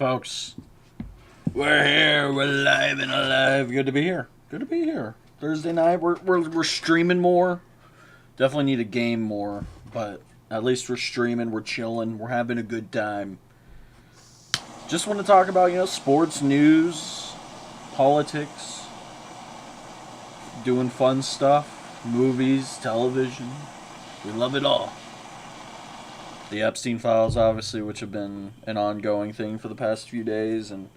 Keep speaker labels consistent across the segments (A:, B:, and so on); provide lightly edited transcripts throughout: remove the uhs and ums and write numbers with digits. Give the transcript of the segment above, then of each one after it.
A: folks. We're here. We're live and alive. Good to be here. Good to be here. Thursday night. We're streaming more. Definitely need to game more, but at least we're streaming. We're chilling. We're having a good time. Just want to talk about, sports, news, politics, doing fun stuff, movies, television. We love it all. The Epstein files, obviously, which have been an ongoing thing for the past few days, and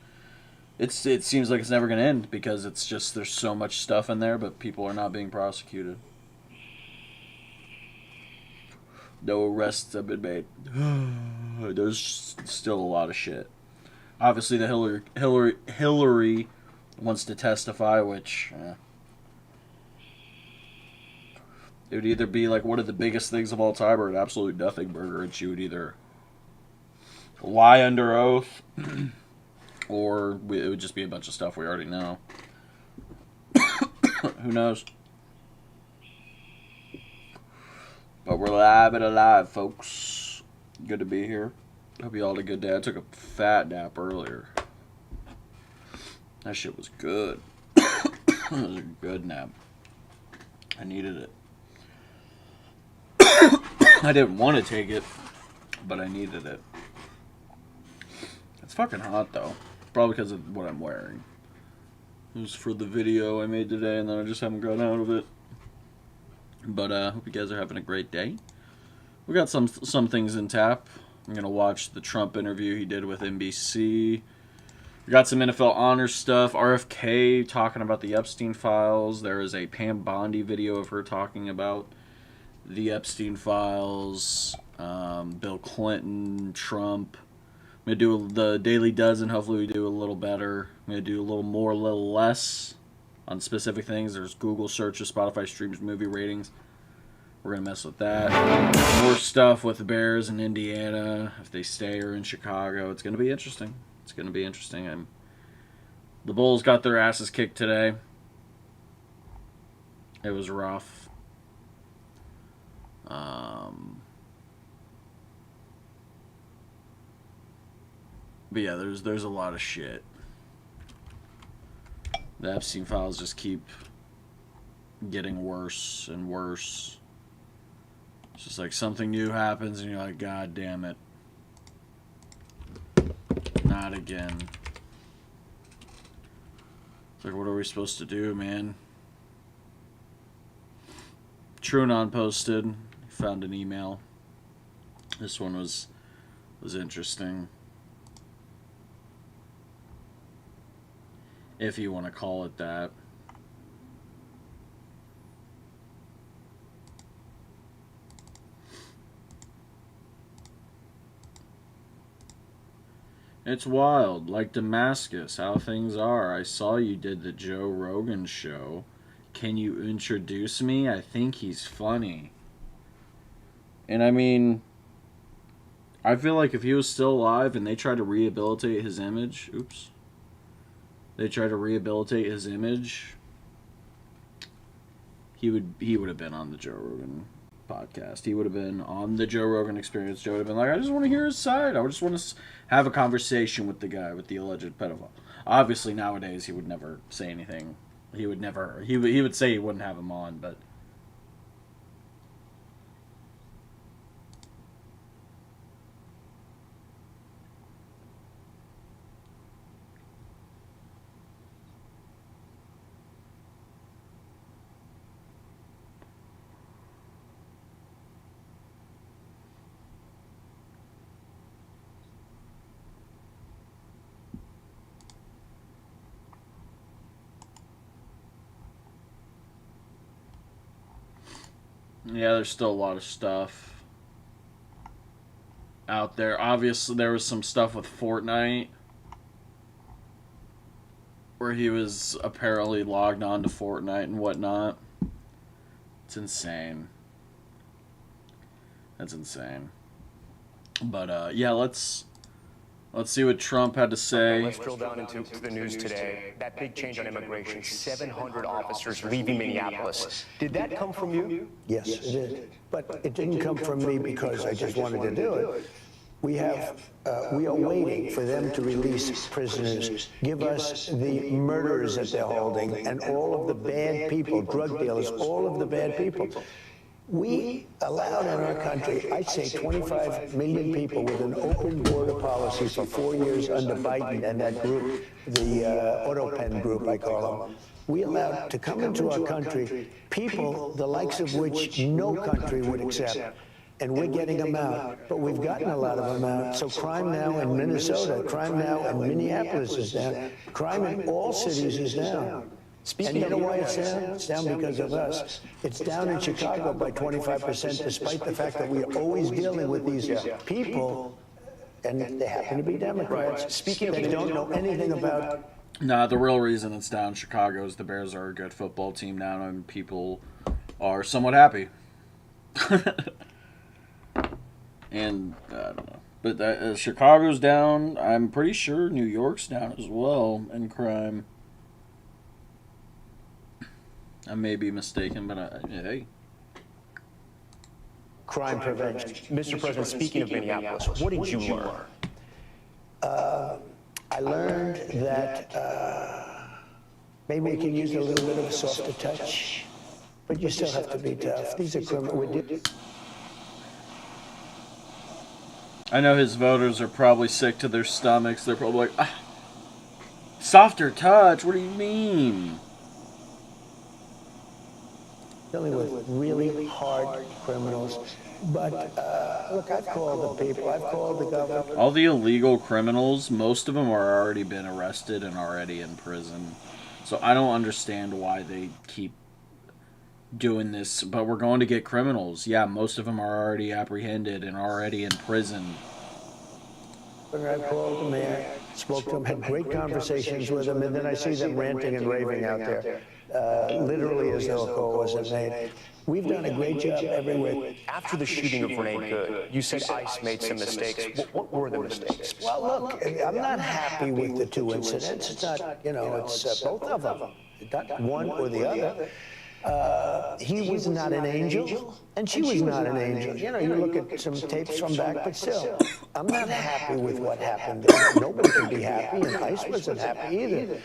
A: it seems like it's never going to end because it's just there's so much stuff in there, but people are not being prosecuted. No arrests have been made. There's still a lot of shit. Obviously, the Hillary wants to testify, which it would either be like one of the biggest things of all time or an absolute nothing burger, and she would either lie under oath or it would just be a bunch of stuff we already know. Who knows? But we're live and alive, folks. Good to be here. Hope you all had a good day. I took a fat nap earlier. That shit was good. It was a good nap. I needed it. I didn't want to take it, but I needed it. It's fucking hot, though. Probably because of what I'm wearing. It was for the video I made today, and then I just haven't gotten out of it. But I hope you guys are having a great day. We got some things in tap. I'm going to watch the Trump interview he did with NBC. We got some NFL honors stuff. RFK talking about the Epstein files. There is a Pam Bondi video of her talking about the Epstein files. Bill Clinton, Trump. I'm going to do the Daily Dozen. Hopefully we do a little better. I'm going to do a little more, a little less on specific things. There's Google searches, Spotify streams, movie ratings. We're going to mess with that. More stuff with the Bears in Indiana, if they stay, or in Chicago. It's going to be interesting. It's going to be interesting. The Bulls got their asses kicked today. It was rough. But yeah, there's a lot of shit. The Epstein files just keep getting worse and worse. It's just like something new happens and you're like, God damn it. Not again. It's like, what are we supposed to do, man? TrueAnon posted. Found an email. This one was interesting. If you want to call it that. It's wild, like Damascus, how things are. I saw you did the Joe Rogan show. Can you introduce me? I think he's funny. And I mean, I feel like if he was still alive and they tried to rehabilitate his image, they tried to rehabilitate his image, he would have been on the Joe Rogan podcast. He would have been on the Joe Rogan Experience. Joe would have been like, I just want to hear his side. I just want to have a conversation with the guy, with the alleged pedophile. Obviously, nowadays, he would never say anything. He would never, he would say he wouldn't have him on, but yeah, there's still a lot of stuff out there. Obviously, there was some stuff with Fortnite where he was apparently logged on to Fortnite and whatnot. It's insane. That's insane. But, yeah, let's see what Trump had to say.
B: Let's drill down into the news today. That big change on immigration, 700 officers leaving Minneapolis. Did that come from you?
C: Yes, it did. But it didn't come from me because I just wanted to do it. we are waiting for them to release prisoners, give us the murderers that they're holding, and all of the bad people, drug dealers, all of the bad people. We allowed in our country, I'd say 25 million people with an open border policy for 4 years under Biden and that group, the auto pen group, I call them. We allowed to come into our country people the likes of which no country would accept. And we're getting them out. But we've gotten a lot of them out. So crime now in Minnesota, crime now in Minneapolis is down. Crime in all cities is down. And you know why it's down? It's down because of us. It's down in Chicago by 25%, despite the fact that we are always dealing with these people, and they happen to be Democrats. Speaking of, they don't know anything about.
A: Nah, the real reason it's down in Chicago is the Bears are a good football team now, and people are somewhat happy. And I don't know, but Chicago's down. I'm pretty sure New York's down as well in crime. I may be mistaken, but hey.
C: Crime prevention.
B: Mr. President, speaking of Minneapolis, what did you learn?
C: I learned that maybe we can use a little bit of a softer touch, but you still have to be tough. These are criminals.
A: I know his voters are probably sick to their stomachs. They're probably like, softer touch? What do you mean?
C: Dealing with really hard criminals. But, look, I've called the people. I've called the governor.
A: All the illegal criminals, most of them are already been arrested and already in prison. So I don't understand why they keep doing this, but we're going to get criminals. Yeah, most of them are already apprehended and already in prison.
C: I called the mayor, spoke to him, had great conversations with him, and then I see them ranting and raving out there, literally as though a call wasn't made. We've done a great job everywhere.
B: After the shooting of Renee Good, you said ICE made some mistakes. What were the mistakes?
C: Well, look, I'm not happy with the two incidents. It's not, it's both of them, not one or the other. He was not an angel, and she was not an angel. You look at some tapes from back, but still, I'm not happy with what happened there. Nobody can be happy, and ICE wasn't happy either.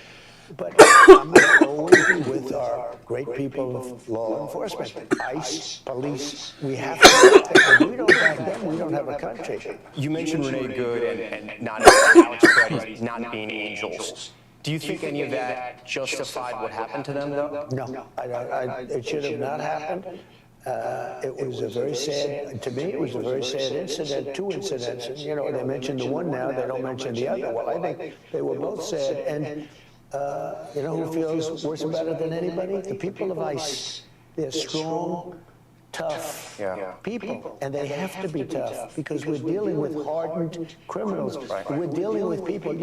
C: But I'm going to always be with our great people of law enforcement. ICE, police, we have to back them. If we don't back them, we don't have a country.
B: You mentioned Renee Good and not Alex Preddy not being angels. Do you think any of that justified what happened to them, though?
C: No, it should have not happened. It was a very sad, to me, it was a very sad incident, two incidents. And, they mentioned the one now, they don't mention the other. Well, I think they were both sad. And who feels worse about it than anybody? The people of ICE. They're strong, tough people, and they have to be tough because we're dealing with hardened criminals. We're dealing with people,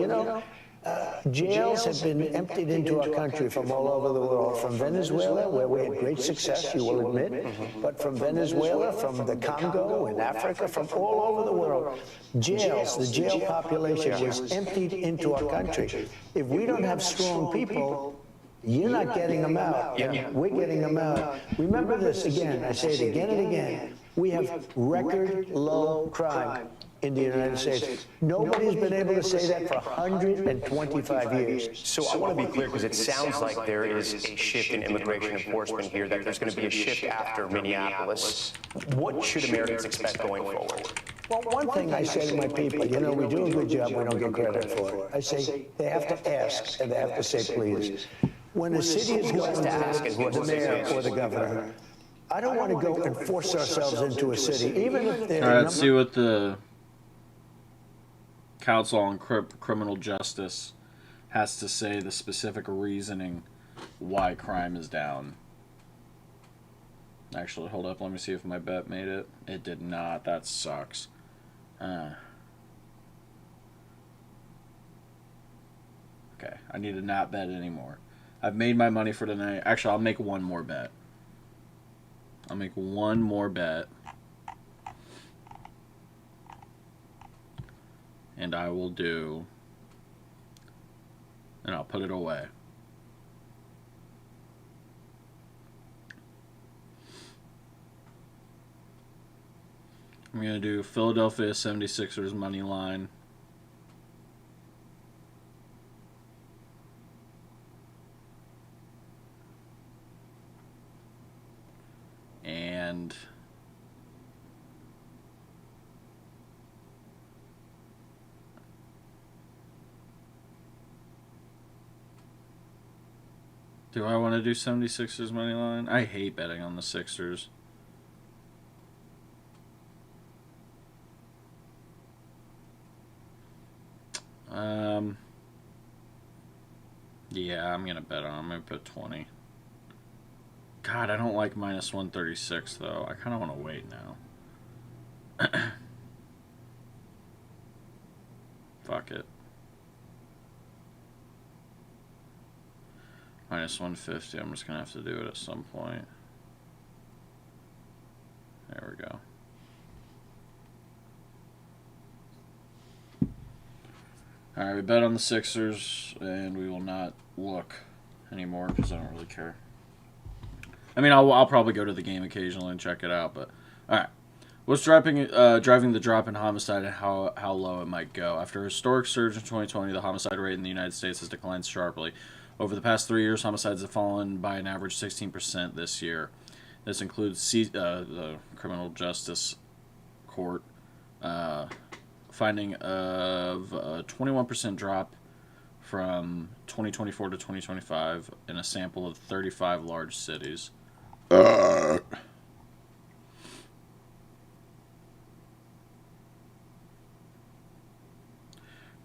C: jails have been emptied into our country from all over the world, from Venezuela, where we had great success, you will admit, but from Venezuela, from the Congo, in Africa, from all over the world. Jails, the jail population was emptied into our country. If we don't have strong people, you're not getting them out. And we're getting them out. Remember this again, I say it again and again. We have record low crime in the United States. Nobody's been able to say that for 125 years.
B: So I want to be clear because it sounds like there is a shift in immigration enforcement here, that there's going to be a shift after Minneapolis. What should Americans expect going forward?
C: Well, one thing I say to my people, we do a good job, we don't get credit for it. I say they have to ask and they have to say please. When the city is going to ask the mayor or the governor, I don't want to go and force ourselves into a city, even if they're...
A: All right, let's see what the Council on Criminal Justice has to say, the specific reasoning why crime is down. Actually, hold up, let me see if my bet made it. It did not. That sucks. Okay, I need to not bet anymore. I've made my money for tonight. Actually, I'll make one more bet. I'll make one more bet. And I will do... And I'll put it away. I'm going to do Philadelphia 76ers money line. And do I want to do 76ers money line? I hate betting on the Sixers. Yeah, I'm going to bet on them. I'm going to put 20. God, I don't like minus 136, though. I kind of want to wait now. Fuck it. Minus 150. I'm just going to have to do it at some point. There we go. Alright, we bet on the Sixers, and we will not look anymore because I don't really care. I mean, I'll probably go to the game occasionally and check it out, but alright. What's driving the drop in homicide and how low it might go? After a historic surge in 2020, the homicide rate in the United States has declined sharply. Over the past 3 years, homicides have fallen by an average 16% this year. This includes the Criminal Justice Court finding of a 21% drop from 2024 to 2025 in a sample of 35 large cities.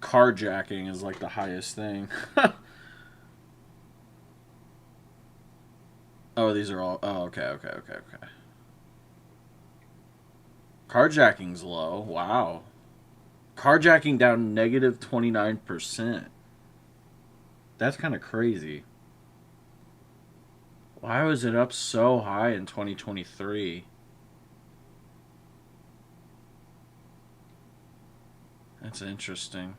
A: Carjacking is like the highest thing. Oh, these are all... Oh, okay. Carjacking's low. Wow. Carjacking down negative 29%. That's kind of crazy. Why was it up so high in 2023? That's interesting.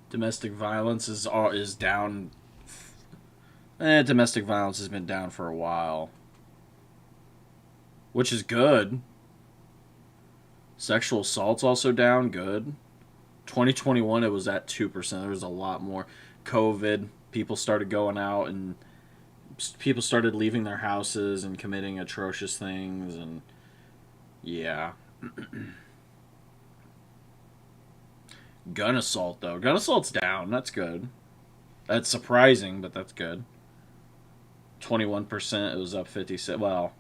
A: Domestic violence is down. Domestic violence has been down for a while, which is good. Sexual assault's also down, good. 2021 it was at 2%. There was a lot more. COVID, people started going out and people started leaving their houses and committing atrocious things, and yeah. Gun assault, though. Gun assault's down. That's good. That's surprising, but that's good. 21%. It was up 56. Well,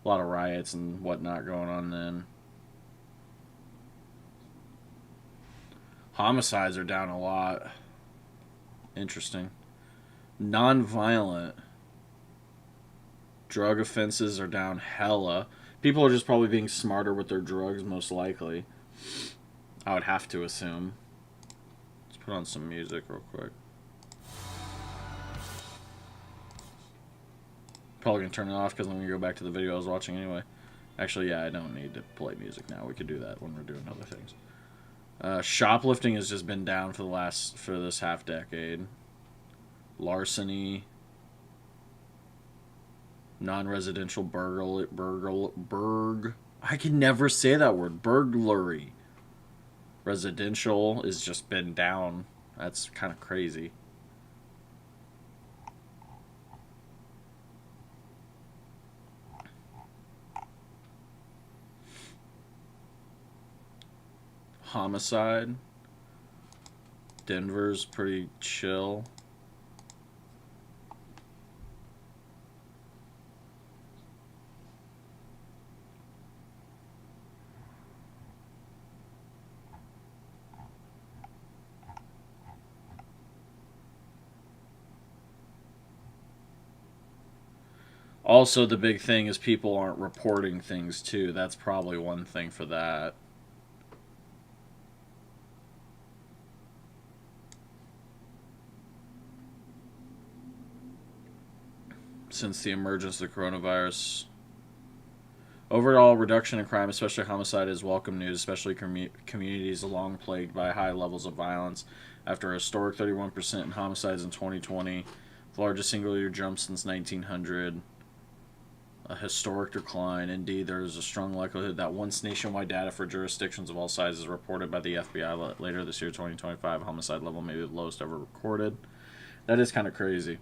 A: a lot of riots and whatnot going on then. Homicides are down a lot. Interesting. Non-violent drug offenses are down hella. People are just probably being smarter with their drugs, most likely. I would have to assume. Let's put on some music real quick. Probably going to turn it off because I'm going to go back to the video I was watching anyway. Actually, yeah, I don't need to play music now. We could do that when we're doing other things. Shoplifting has just been down for this half decade. Larceny. Non-residential I can never say that word. Burglary. Residential has just been down. That's kind of crazy. Homicide. Denver's pretty chill. Also, the big thing is people aren't reporting things, too. That's probably one thing for that. Since the emergence of the coronavirus. Overall reduction in crime, especially homicide, is welcome news, especially communities long plagued by high levels of violence. After a historic 31% in homicides in 2020, The largest single-year jump since 1900. A historic decline. Indeed, there is a strong likelihood that once nationwide data for jurisdictions of all sizes reported by the FBI later this year, 2025, homicide level may be the lowest ever recorded. That is kind of crazy.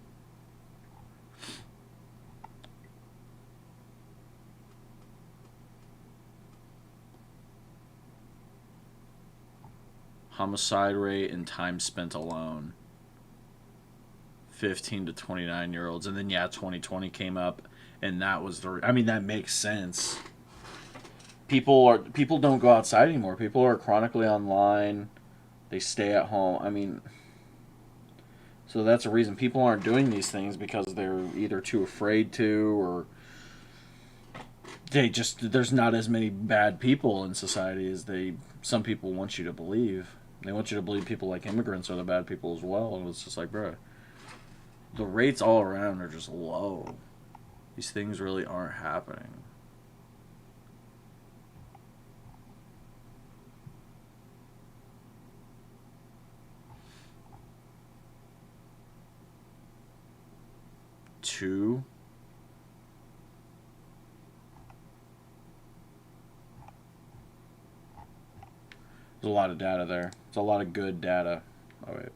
A: Homicide rate and time spent alone. 15 to 29-year-olds. And then, yeah, 2020 came up, and that was the... I mean, that makes sense. People don't go outside anymore. People are chronically online. They stay at home. I mean... So that's a reason people aren't doing these things, because they're either too afraid to, or... There's not as many bad people in society as some people want you to believe. They want you to believe people like immigrants are the bad people as well. And it's just like, bro, the rates all around are just low. These things really aren't happening. Two. There's a lot of data there. It's a lot of good data. Oh, wait.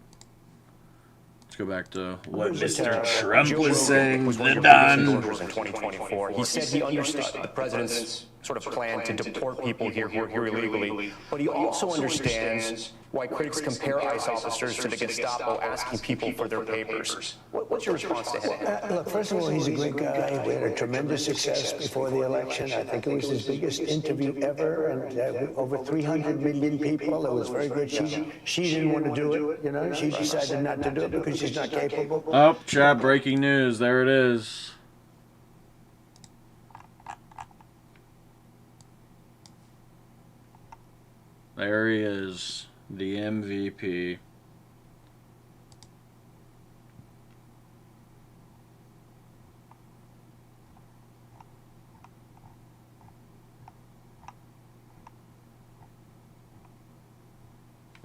A: Let's go back to what Mr. Trump was saying. The Don.
B: In 2024, he said he understood the president's sort of plan to deport people here illegally, but he also understands why critics compare ICE officers to the Gestapo asking people for their papers. What's your response to him?
C: Look, first of all, he's a great guy. We had a tremendous success before the election. I think it was his biggest interview ever, and over 300 million people. It was very good. She didn't want to do it, you know. She decided not to do it because she's not capable.
A: Oh, chat, breaking news. There it is. There he is, the MVP.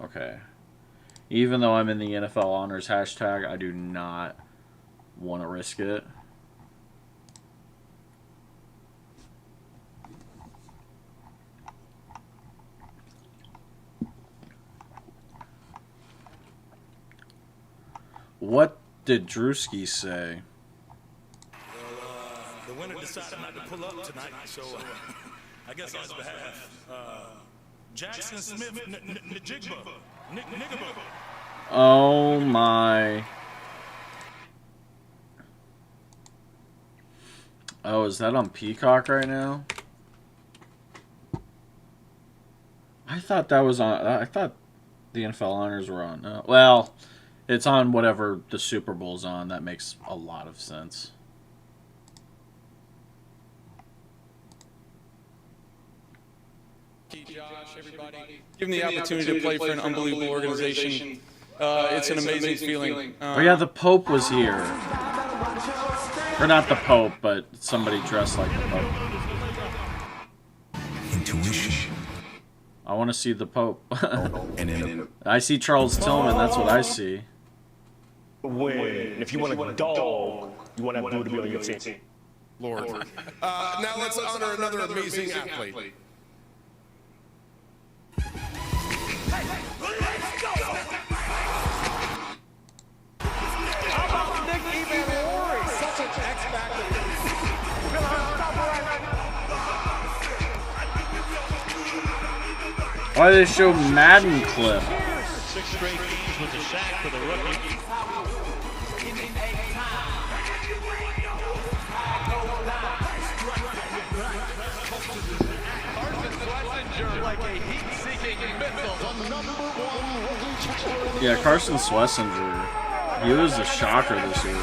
A: Okay. Even though I'm in the NFL Honors hashtag, I do not want to risk it. What did Drewski say?
D: Well, the winner decided not to pull up tonight, so I guess on his behalf, Jackson Smith Njigba.
A: Oh my. Oh, is that on Peacock right now? I thought that was on. I thought the NFL Honors were on. Well, it's on whatever the Super Bowl's on. That makes a lot of sense.
E: Josh, everybody, given the opportunity to play for an unbelievable organization, it's an amazing feeling.
A: Oh yeah, the Pope was here. Or not the Pope, but somebody dressed like the Pope.
F: Intuition.
A: I want to see the Pope. I see Charles Tillman, that's what I see.
B: Win. If you want a dog, you want to have to be on your team.
G: Lord. Now let's honor another amazing athlete.
A: Why do they show Madden clip?
D: 6 straight games with the sack for the rookie.
A: Yeah, Carson Schlesinger. He was a shocker this year.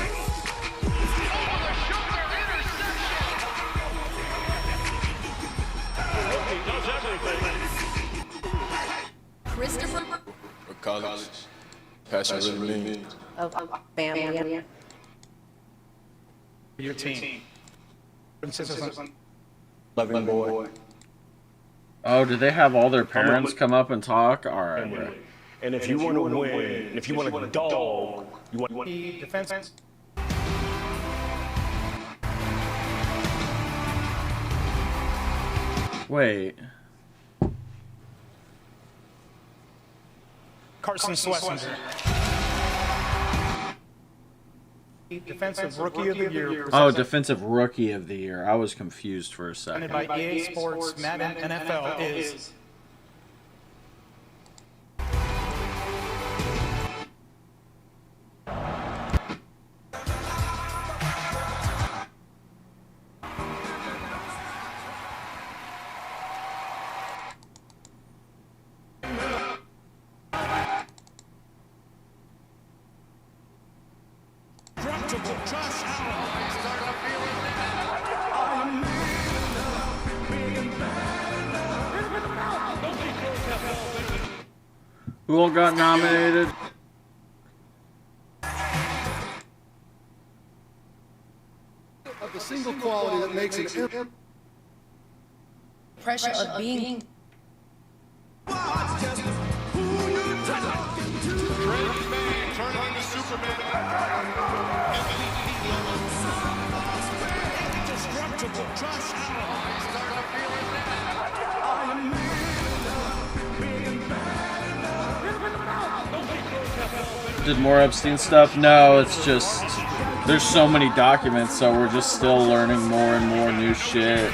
H: Christopher
G: What college? Passion really means.
H: of family.
E: Your team.
B: Loving boy.
A: Oh, did they have all their parents come up and talk? Alright, bro.
B: And if you want to win, if you want a dog, you want
E: Defense.
A: Wait.
F: Carson Schlesinger. Defensive Rookie of the Year.
A: Oh, Defensive Rookie of the Year. I was confused for a
F: Presented
A: second.
F: by EA Sports Madden NFL is
D: Josh Allen.
A: Who all got nominated?
G: Of the single quality that makes it
H: Pressure of being
D: Indestructible Josh Allen.
A: Did more Epstein stuff? No, it's just there's so many documents, so we're just still learning more and more new shit.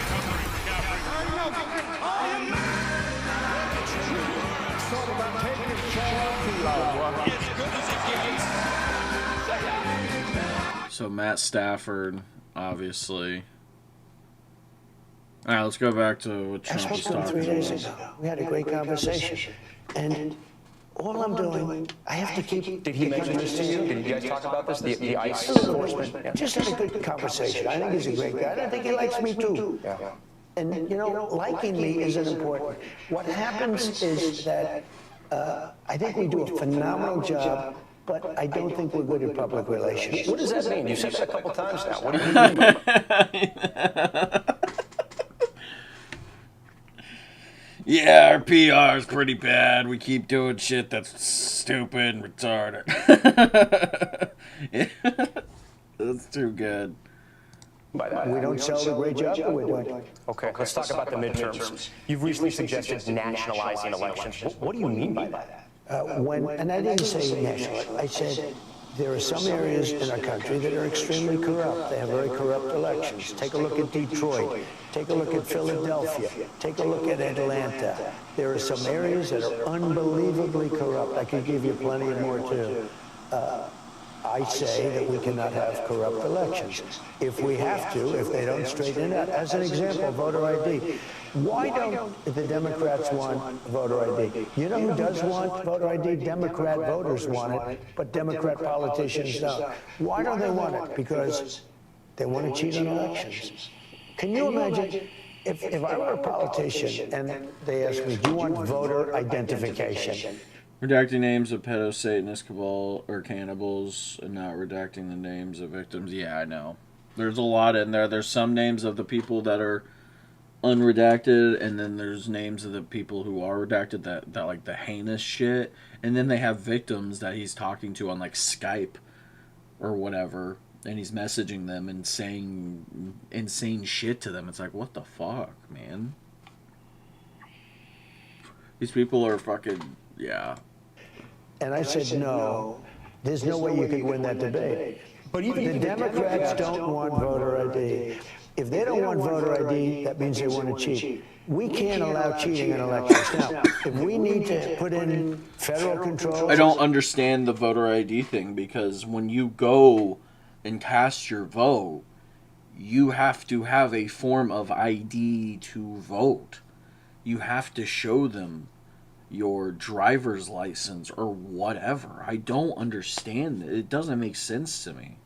A: So Matt Stafford, obviously. All right, let's go back to what
C: I
A: Trump was
C: spoke to him
A: talking
C: 3 days
A: about.
C: ago. We had a great conversation. And all I'm doing, I have to keep...
B: Did he mention this to you? Did you guys talk about this? The ICE
C: A little bit.
B: enforcement? Yeah.
C: Just had a good conversation. I think he's a great guy. And I think he likes me too.
B: Yeah.
C: And, you know, liking me isn't important. What happens is that I think we do a phenomenal job, but I don't think we're good at public relations.
B: What does that mean? You said that a couple times now. What do you mean by that?
A: Yeah, our PR is pretty bad. We keep doing shit that's stupid and retarded. That's too good.
B: By that?
C: We don't sell the great job that we're doing.
B: Okay, let's talk about the midterms. You've recently suggested nationalizing elections. What do you mean by that?
C: And I didn't say national. I said there are some areas in our country that are extremely corrupt. They have very corrupt elections. Take a look at Detroit. Take a look at Philadelphia. Take a look at Atlanta. There are some areas that are unbelievably corrupt. I could give you plenty more too. I say that we cannot have corrupt elections. If we have to, if they don't straighten it out. As an example, voter ID. Why don't the Democrats want voter ID? You know who does want voter ID? Democrat voters want it, but Democrat politicians don't. Why don't they want it? Because they want to cheat on elections. Can you imagine if I were a politician and they asked me, do you want voter identification?
A: Redacting names of pedo-Satanist cabal or cannibals and not redacting the names of victims. Yeah, I know. There's a lot in there. There's some names of the people that are unredacted, and then there's names of the people who are redacted that like the heinous shit. And then they have victims that he's talking to on like Skype or whatever, and he's messaging them and saying insane shit to them. It's like, what the fuck, man? These people are fucking, yeah.
C: And I said, no, there's no way you could win that debate. But even the Democrats don't want voter ID. If they don't want voter ID, that means they want to cheat. We can't allow cheating in elections. Now, if we need to put in federal control...
A: I don't understand the voter ID thing, because when you go and cast your vote, you have to have a form of ID to vote. You have to show them your driver's license or whatever. I don't understand it. It doesn't make sense to me.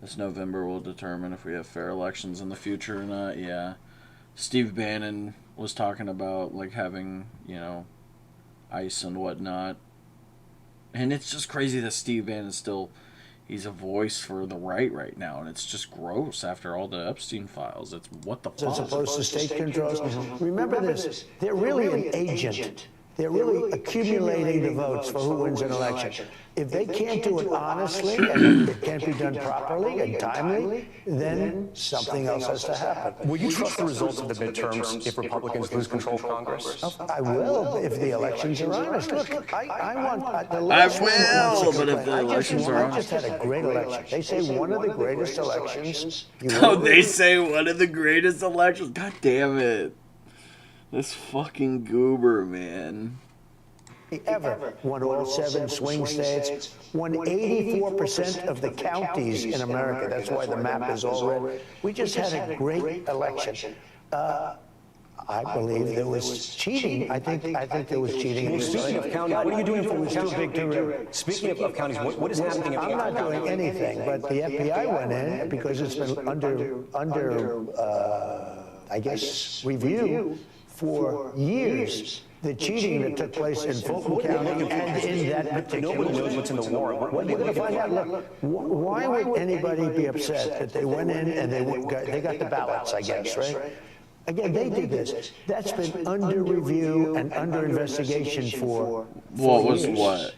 A: This November will determine if we have fair elections in the future or not. Yeah. Steve Bannon was talking about like having, you know, ICE and whatnot. And it's just crazy that Steve Bannon still, he's a voice for the right now, and it's just gross after all the Epstein files. It's what the fuck?
C: As opposed to state controls. Remember this, they're really an agent. They're really accumulating the votes for who wins an election. If they can't do it honestly and it can't be done properly and timely, then something else has to happen.
B: Will you trust the results of the midterms if Republicans lose control of Congress?
C: I will if the elections are honest. Look, I want the
A: I
C: last one wants to
A: will, but if the
C: complain.
A: elections are
C: I just had a great election. They say one of the greatest elections.
A: Oh, they say one of the greatest elections. God damn it. This fucking goober, man.
C: Ever won all 7 swing states, won 84% of the counties in America. That's why the map is all red. We just had a great election. I believe there was cheating. I think there was cheating.
B: Well, speaking of counties, what are you doing for counties? Speaking of counties, what is happening in
C: I'm not doing anything, but the FBI went in because it's been under I guess, review for years. The cheating that took place in Fulton County and in that particular.
B: Nobody knows what's in the warrant.
C: We're going to find out. Look, why would anybody be upset that they went in and they got the ballots? I guess, right? Again, they did this. That's been under review and under investigation for
A: What was
C: years.
A: what?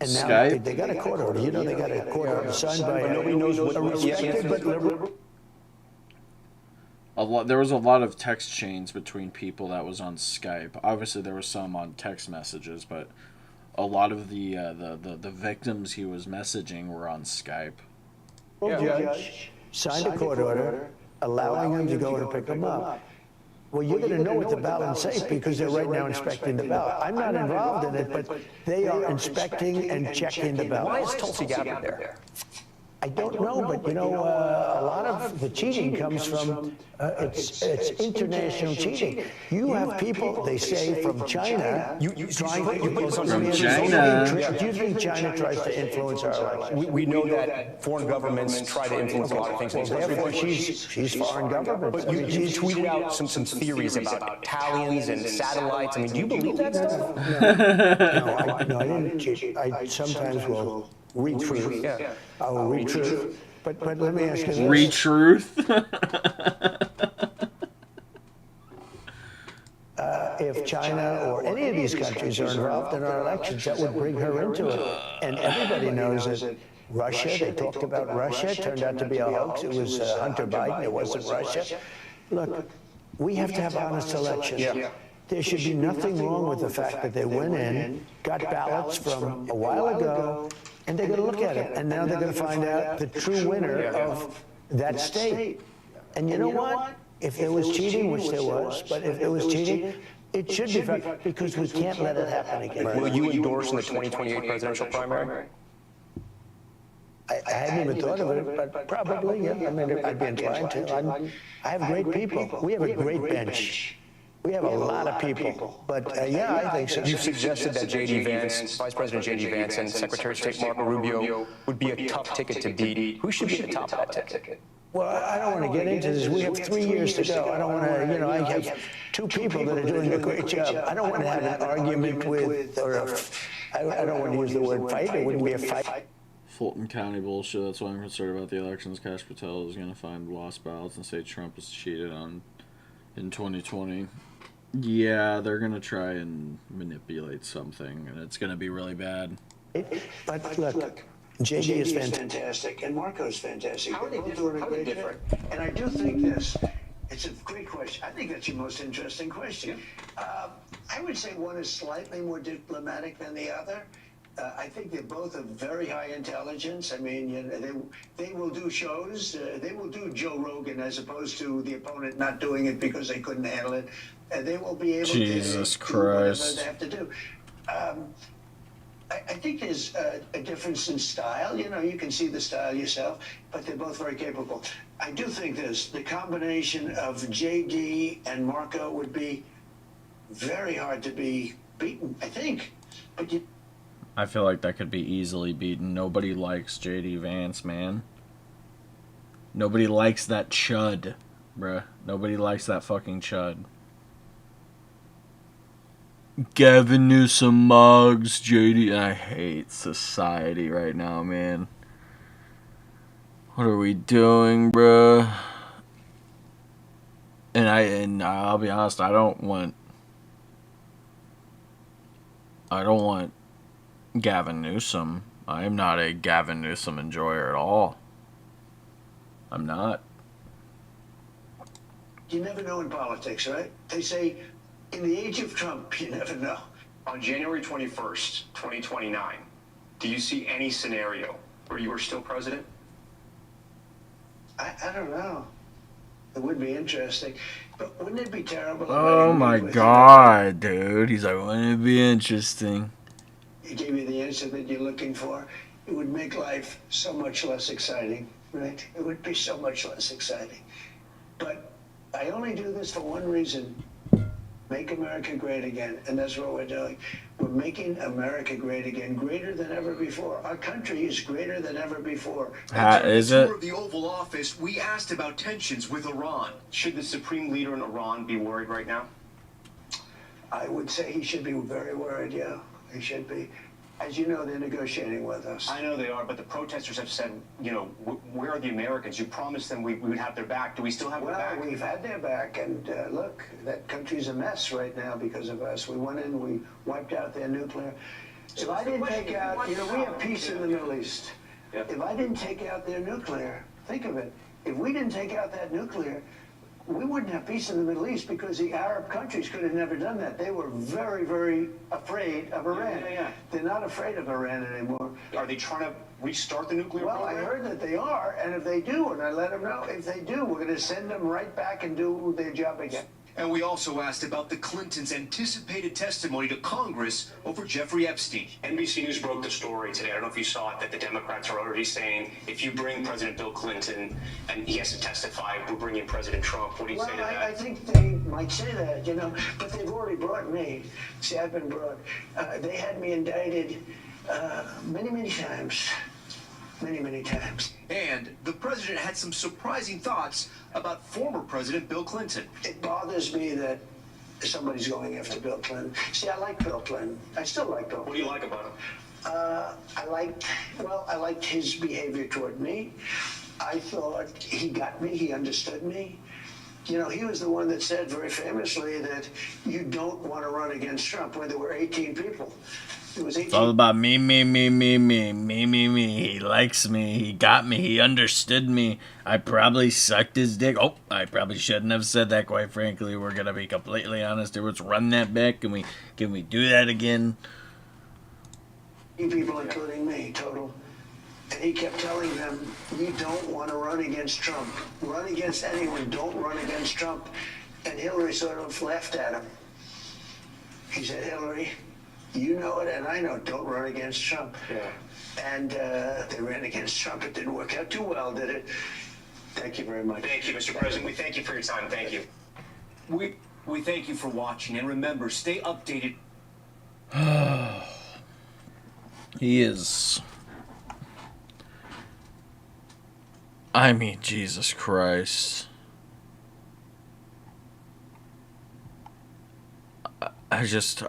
C: And now
A: Skype?
C: they got a court order. You know, they got a court order signed by a respected but liberal.
A: There was a lot of text chains between people that was on Skype. Obviously, there was some on text messages, but a lot of the victims he was messaging were on Skype.
C: Judge signed a court order allowing him to go and pick them up. Well, you're going to know what the ballots say because they're right now inspecting the ballot. I'm not involved in it, but they are inspecting and checking the ballot.
B: Why is Tulsi Gabbard there?
C: I don't know, but you know, a lot of the cheating comes from it's international cheating. You have people, they say, from China.
A: From China.
C: Do you think China tries to influence our election?
B: We know that foreign governments try to influence a lot of things.
C: Well, therefore, she's foreign government.
B: But you tweeted out some theories about Italians and satellites. I mean, do you believe that stuff?
C: No, I didn't cheat. I sometimes will read truth.
B: Yeah.
C: I will read truth. But let me ask you this.
A: Re-truth?
C: If China or any of these countries are involved in our elections, that would bring her into it. And everybody knows that Russia, they talked about Russia, it turned out to be a hoax. It was Hunter Biden, it wasn't Russia. Look, we have to have honest elections.
B: Yeah.
C: There should be nothing wrong with the fact that they went in, got ballots from a while ago, and they're going to look at it. And now they're going to find out the true winner of that state. And you know what? If there was cheating, which there was, but if there was cheating, it should be fair because we can't let it happen again.
B: Will you endorse in the 2028 presidential primary?
C: I hadn't even thought of it, but probably, yeah. I mean, I'd be inclined to. I have great people. We have a great bench. We have a lot of people, but yeah, I think so.
B: You've suggested that J.D. Vance, Vice President J.D. Vance, and Secretary of State Marco Rubio would be a tough ticket to beat. Who should be at the top of that ticket?
C: Well, I don't want to get into this. We have 3 years to go. I don't want to, you know, I have 2 people that are doing a great job. I don't want to have an argument with, or I don't want to use the word fight. It wouldn't be a fight.
A: Fulton County bullshit. That's why I'm concerned about the elections. Kash Patel is going to find lost ballots and say Trump is cheated on in 2020. Yeah, they're going to try and manipulate something, and it's going to be really bad.
C: But look, JD is fantastic, and Marco's fantastic.
B: How are they
C: both doing a great
B: different?
C: And I do think this. It's a great question. I think that's your most interesting question. I would say one is slightly more diplomatic than the other. I think they're both of very high intelligence. I mean, you know, they will do shows. They will do Joe Rogan as opposed to the opponent not doing it because they couldn't handle it. They will be able
A: Jesus
C: to do
A: Christ.
C: whatever they have to do. I think there's a difference in style. You know, you can see the style yourself, but they're both very capable. I do think the combination of JD and Marco would be very hard to be beaten, I think. But
A: I feel like that could be easily beaten. Nobody likes J.D. Vance, man. Nobody likes that chud, bruh. Nobody likes that fucking chud. Gavin Newsom mugs, JD. I hate society right now, man. What are we doing, bruh? And I'll be honest, I don't want I don't want Gavin Newsom. I am not a Gavin Newsom enjoyer at all. I'm not.
C: You never know in politics, right? They say, in the age of Trump, you never know.
B: On January 21st, 2029, do you see any scenario where you are still president?
C: I don't know. It would be interesting. But wouldn't it be terrible?
A: Oh my God, dude. He's like, wouldn't it be interesting?
C: He gave you the answer that you're looking for. It would make life so much less exciting, right? It would be so much less exciting. But I only do this for one reason. Make America great again. And that's what we're doing. We're making America great again, greater than ever before. Our country is greater than ever before.
A: Is it?
B: Of the Oval Office, we asked about tensions with Iran. Should the supreme leader in Iran be worried right now?
C: I would say he should be very worried, yeah. He should be. As you know, they're negotiating with us.
B: I know they are, but the protesters have said, you know, where are the Americans? You promised them we would have their back. Do we still have their back?
C: Well, we've had their back, and look, that country's a mess right now because of us. We went in, we wiped out their nuclear. If I didn't take out, you know, we have peace in the Middle East. If I didn't take out their nuclear, think of it. If we didn't take out that nuclear, we wouldn't have peace in the Middle East because the Arab countries could have never done that. They were very, very afraid of Iran. They're not afraid of Iran anymore.
B: Are they trying to restart the nuclear program?
C: Well, I heard that they are, and if they do, and I let them know, if they do, we're going to send them right back and do their job again.
B: And we also asked about the Clintons' anticipated testimony to Congress over Jeffrey Epstein. NBC News broke the story today. I don't know if you saw it, that the Democrats are already saying, if you bring President Bill Clinton and he has to testify, we're bringing President Trump. What do you say to that?
C: I think they might say that, you know, but they've already brought me. See, I've been brought. They had me indicted many, many times. Many times.
B: And the president had some surprising thoughts about former President Bill Clinton.
C: It bothers me that somebody's going after Bill Clinton. See, I like Bill Clinton. I still like Bill Clinton.
B: What do you like about him?
C: I liked his behavior toward me. I thought he got me, he understood me. You know, he was the one that said very famously that you don't want to run against Trump when there were 18 people.
A: It's all about me. He likes me. He got me. He understood me. I probably sucked his dick. Oh, I probably shouldn't have said that, quite frankly. We're going to be completely honest here. Let's run that back. Can we do that again?
C: People, including me, total. And he kept telling them, you don't want to run against Trump. Run against anyone. Don't run against Trump. And Hillary sort of laughed at him. He said, Hillary, you know it, and I know. Don't run against Trump.
B: Yeah.
C: And they ran against Trump. It didn't work out too well, did it? Thank you very much.
B: Thank you, Mr. President. We thank you for your time. Thank you. We thank you for watching, and remember, stay updated.
A: He is. I mean, Jesus Christ. I just.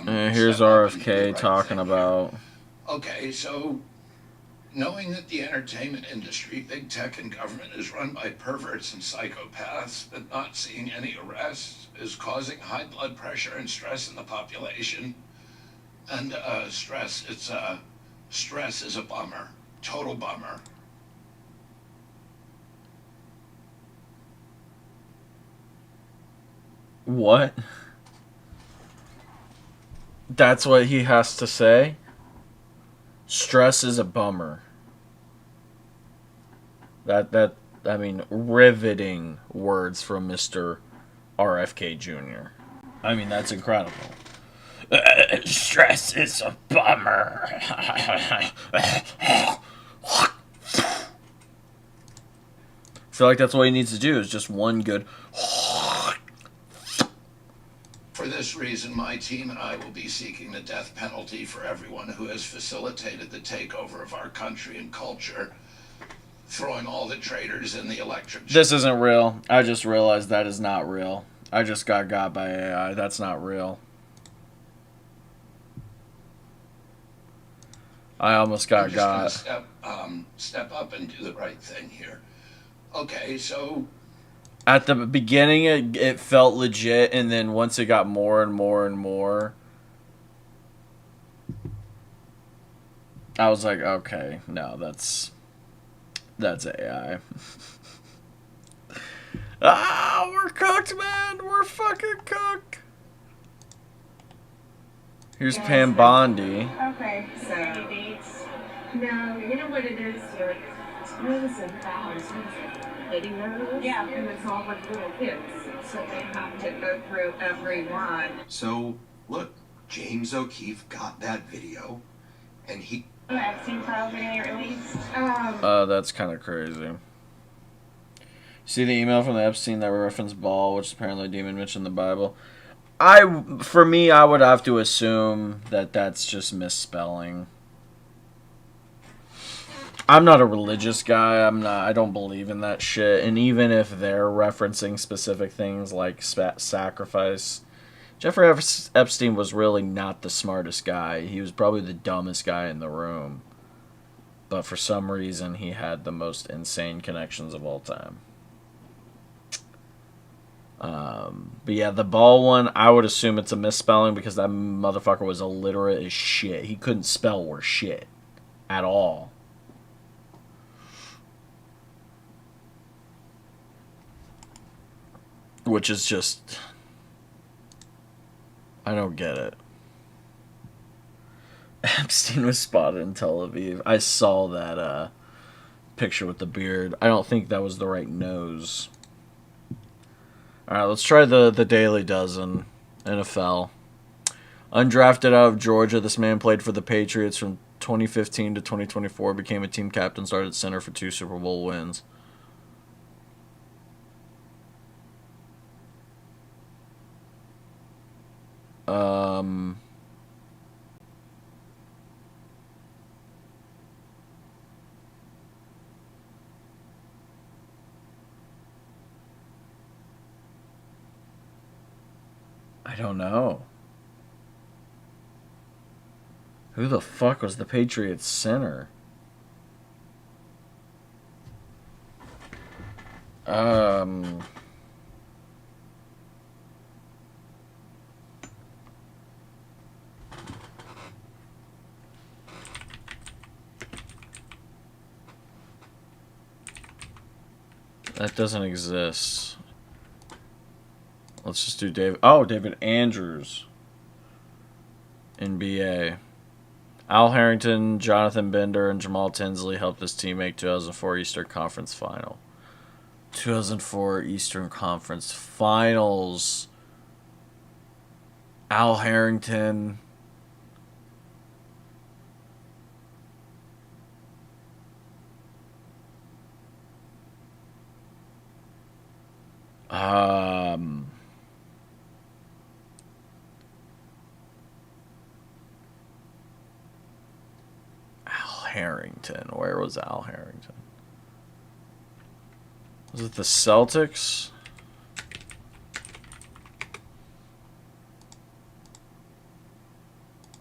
A: Here's RFK talking about.
I: Okay, so knowing that the entertainment industry, big tech, and government is run by perverts and psychopaths, but not seeing any arrests, is causing high blood pressure and stress in the population. And stress is a bummer, total bummer.
A: What? That's what he has to say? Stress is a bummer. I mean, riveting words from Mr. RFK Jr. I mean, that's incredible. Stress is a bummer. I feel like that's what he needs to do, is just one good.
I: For this reason, my team and I will be seeking the death penalty for everyone who has facilitated the takeover of our country and culture, throwing all the traitors in the electric chair.
A: This isn't real. I just realized that is not real. I just got by AI. That's not real. I almost got
I: I'm just gonna step up and do the right thing here. Okay, so
A: At the beginning, it felt legit, and then once it got more and more and more, I was like, okay, no, that's AI. We're cooked, man. We're fucking cooked. Here's Pam Bondi.
J: Okay, so dates. No, you know what it is? It's medicine hours. Lady knows? Yeah, and it's all with little kids. So they have to go through every one.
K: So, look, James O'Keefe got that video, and he...
J: Epstein file getting released.
A: That's kind of crazy. See the email from the Epstein that referenced Baal, which apparently a demon mentioned in the Bible. For me, I would have to assume that that's just misspelling. I'm not a religious guy. I don't believe in that shit. And even if they're referencing specific things like sacrifice, Jeffrey Epstein was really not the smartest guy. He was probably the dumbest guy in the room. But for some reason, he had the most insane connections of all time. But yeah, the Baal one, I would assume it's a misspelling because that motherfucker was illiterate as shit. He couldn't spell worth shit at all. Which is just... I don't get it. Epstein was spotted in Tel Aviv. I saw that picture with the beard. I don't think that was the right nose. Alright, let's try the Daily Dozen. NFL. Undrafted out of Georgia, this man played for the Patriots from 2015 to 2024, became a team captain, started center for 2 Super Bowl wins. I don't know. Who the fuck was the Patriots center? That doesn't exist. Let's just do David Andrews. NBA. Al Harrington, Jonathan Bender, and Jamal Tinsley helped this team make 2004 Eastern Conference Final. 2004 Eastern Conference Finals. Al Harrington. Harrington. Where was Al Harrington? Was it the Celtics?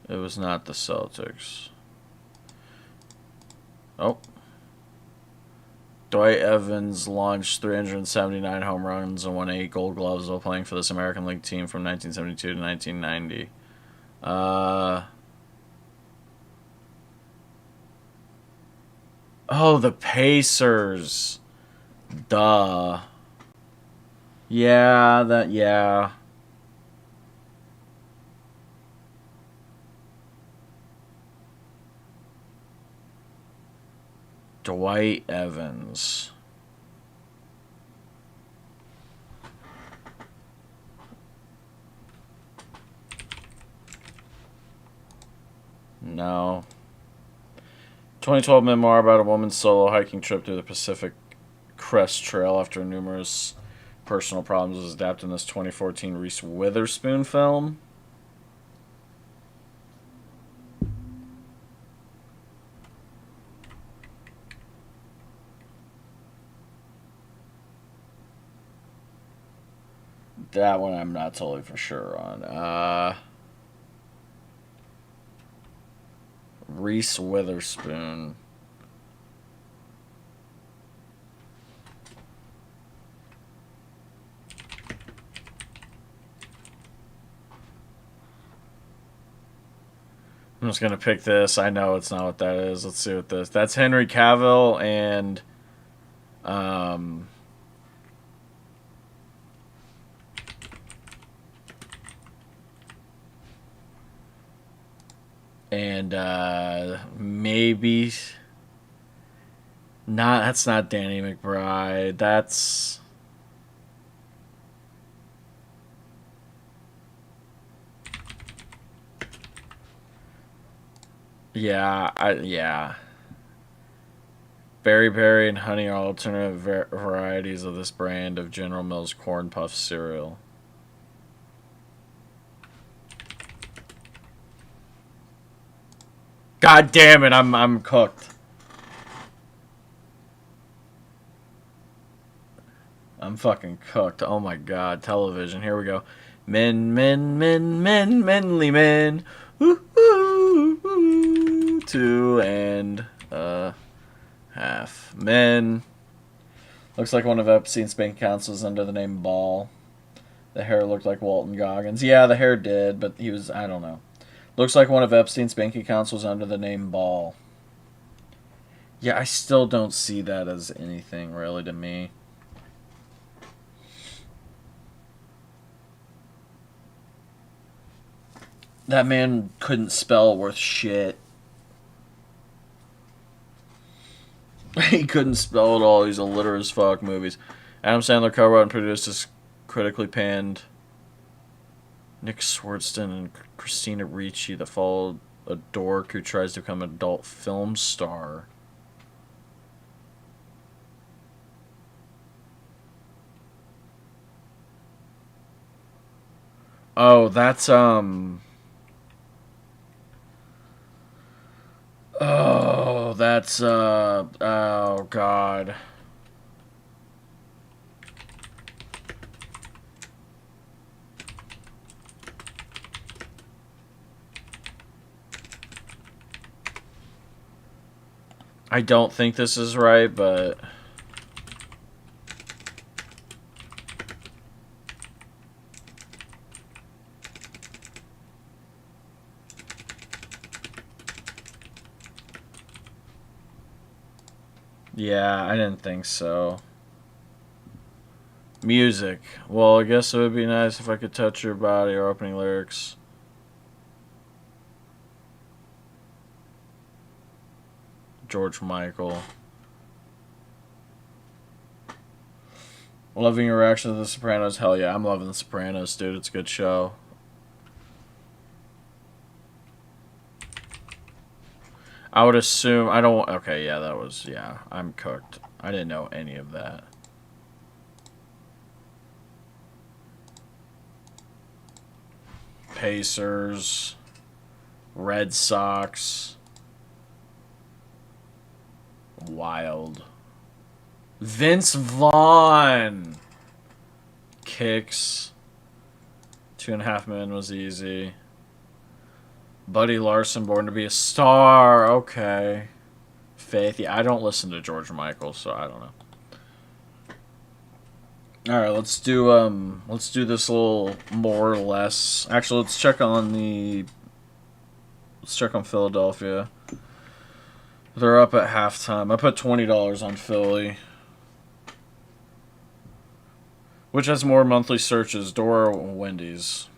A: It was not the Celtics. Oh. Dwight Evans launched 379 home runs and won 8 Gold Gloves while playing for this American League team from 1972 to 1990. Oh, the Pacers. Duh. Yeah. Dwight Evans. No. 2012 memoir about a woman's solo hiking trip through the Pacific Crest Trail after numerous personal problems was adapted in this 2014 Reese Witherspoon film. That one I'm not totally for sure on. Reese Witherspoon. I'm just going to pick this. I know it's not what that is. Let's see what this... That's Henry Cavill and... maybe... That's not Danny McBride. That's... Yeah. Berry and Honey are alternate varieties of this brand of General Mills Corn Puff cereal. God damn it, I'm cooked. I'm fucking cooked. Oh my god, television. Here we go. Menly men. Ooh, 2 and half. Men. Looks like one of Epstein's bank accounts was under the name Ball. The hair looked like Walton Goggins. Yeah, the hair did, but he was, I don't know. Looks like one of Epstein's bank accounts was under the name Ball. Yeah, I still don't see that as anything really to me. That man couldn't spell worth shit. He couldn't spell at all. He's illiterate as fuck. Movies. Adam Sandler co-wrote and produced this critically panned Nick Swardson and Christina Ricci that followed a dork who tries to become an adult film star. Oh, that's oh, that's oh god. I don't think this is right, but yeah, I didn't think so. Music. Well, I guess it would be nice if I could touch your body or opening lyrics. George Michael. Loving your reaction to The Sopranos? Hell yeah, I'm loving The Sopranos, dude. It's a good show. I would assume... I don't... Okay, yeah, that was... Yeah, I'm cooked. I didn't know any of that. Pacers. Red Sox. Wild. Vince Vaughn. Kicks. 2.5 Men was easy. Buddy Larson, Born to be a Star. Okay. Faith. Yeah, I don't listen to George Michael, so I don't know. All right, let's do this a little more or less. Actually, let's check on Philadelphia. They're up at halftime. I put $20 on Philly. Which has more monthly searches, Dora or Wendy's?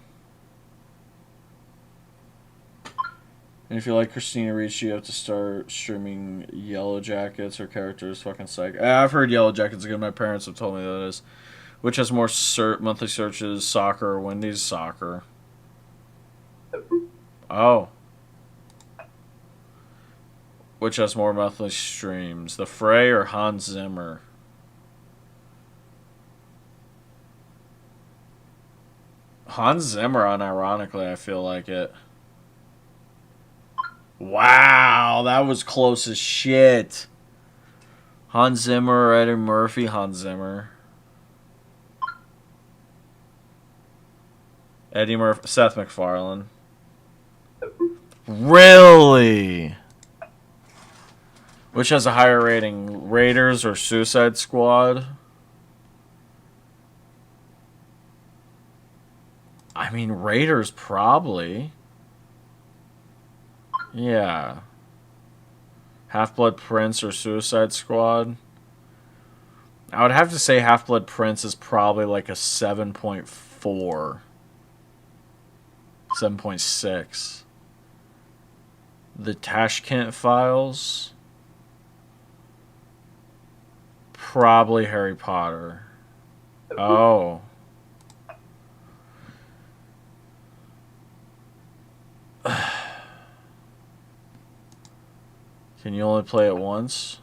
A: And if you like Christina Ricci, you have to start streaming Yellow Jackets. Her character is fucking psych. I've heard Yellow Jackets is good. My parents have told me that it is. Which has more monthly searches, soccer or Wendy's? Soccer. Oh. Which has more monthly streams, The Fray or Hans Zimmer? Hans Zimmer, unironically, I feel like it. Wow, that was close as shit. Hans Zimmer or Eddie Murphy? Hans Zimmer. Eddie Murphy, Seth MacFarlane. Really? Which has a higher rating, Raiders or Suicide Squad? I mean, Raiders probably. Yeah. Half-Blood Prince or Suicide Squad? I would have to say Half-Blood Prince is probably like a 7.4. 7.6. The Tashkent Files? Probably Harry Potter. Oh. Can you only play it once?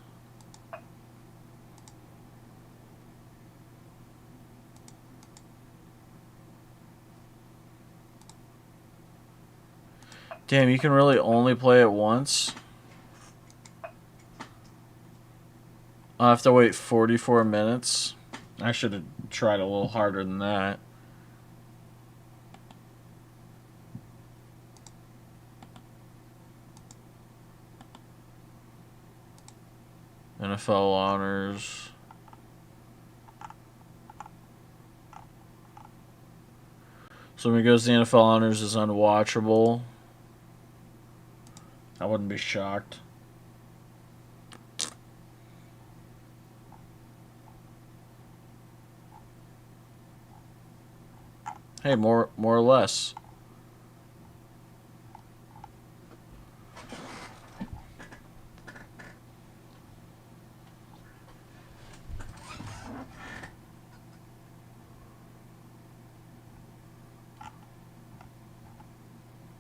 A: Damn, you can really only play it once? I'll have to wait 44 minutes. I should have tried a little harder than that. NFL honors. So when he goes to the NFL honors is unwatchable. I wouldn't be shocked. Hey, more or less.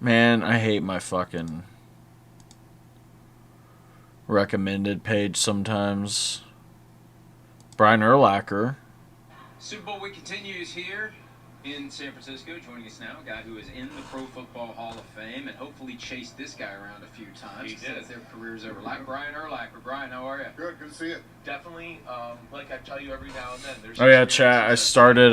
A: Man, I hate my fucking recommended page sometimes. Brian Urlacher.
L: Super Bowl week continues here in San Francisco. Joining us now, a guy who is in the Pro Football Hall of Fame and hopefully chased this guy around a few times.
M: He did.
L: Their careers over. Like Brian Urlacher. Brian, how are you?
M: Good to see you. Definitely, like I tell you every now and then. There's
A: Oh yeah, chat. I started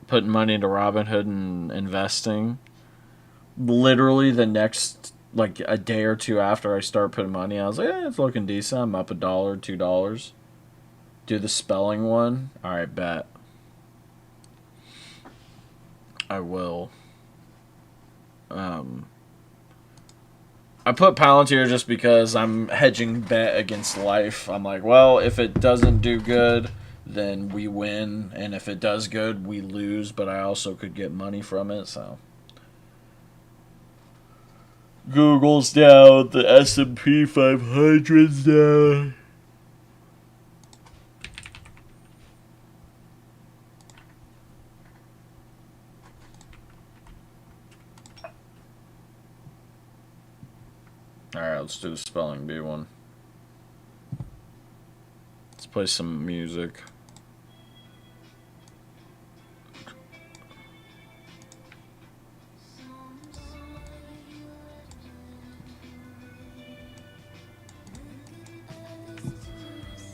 A: putting money into Robinhood and investing. Literally the next, like a day or two after I start putting money, I was like, it's looking decent. I'm up $1, $2. Do the spelling one. All right, bet. I will. I put Palantir just because I'm hedging bet against life. I'm like, well, if it doesn't do good, then we win, and if it does good, we lose, but I also could get money from it, so. Google's down, the S&P 500's down. Alright, let's do the spelling bee one. Let's play some music.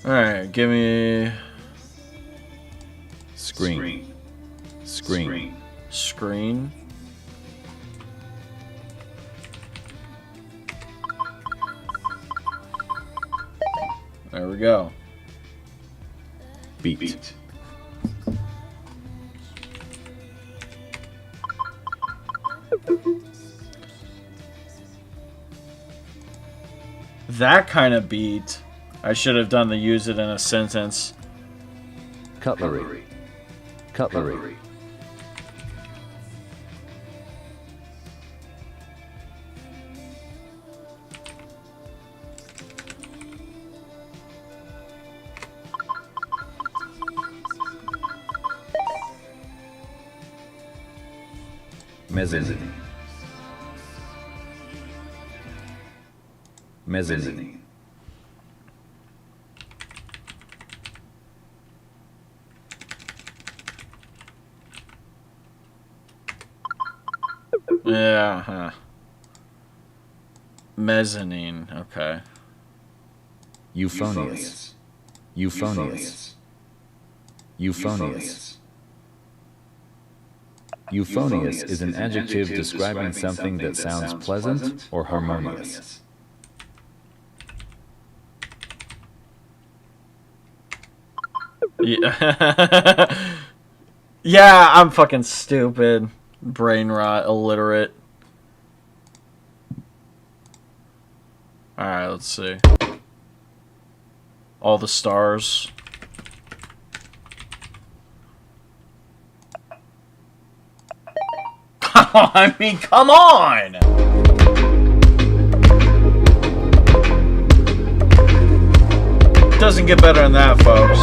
A: Alright, give me...
K: Screen. Screen.
A: Screen. There we go.
K: Beat.
A: That kind of beat. I should have done the use it in a sentence.
K: Cutlery. Cutlery. Mezzanine. Mezzanine.
A: Yeah, huh. Mezzanine, okay.
K: Euphonious. Euphonious. Euphonious.
N: Euphonious is an adjective describing something that sounds pleasant or harmonious.
A: Yeah. Yeah, I'm fucking stupid. Brain rot, illiterate. Alright, let's see. All the stars. I mean, come on! Doesn't get better than that, folks.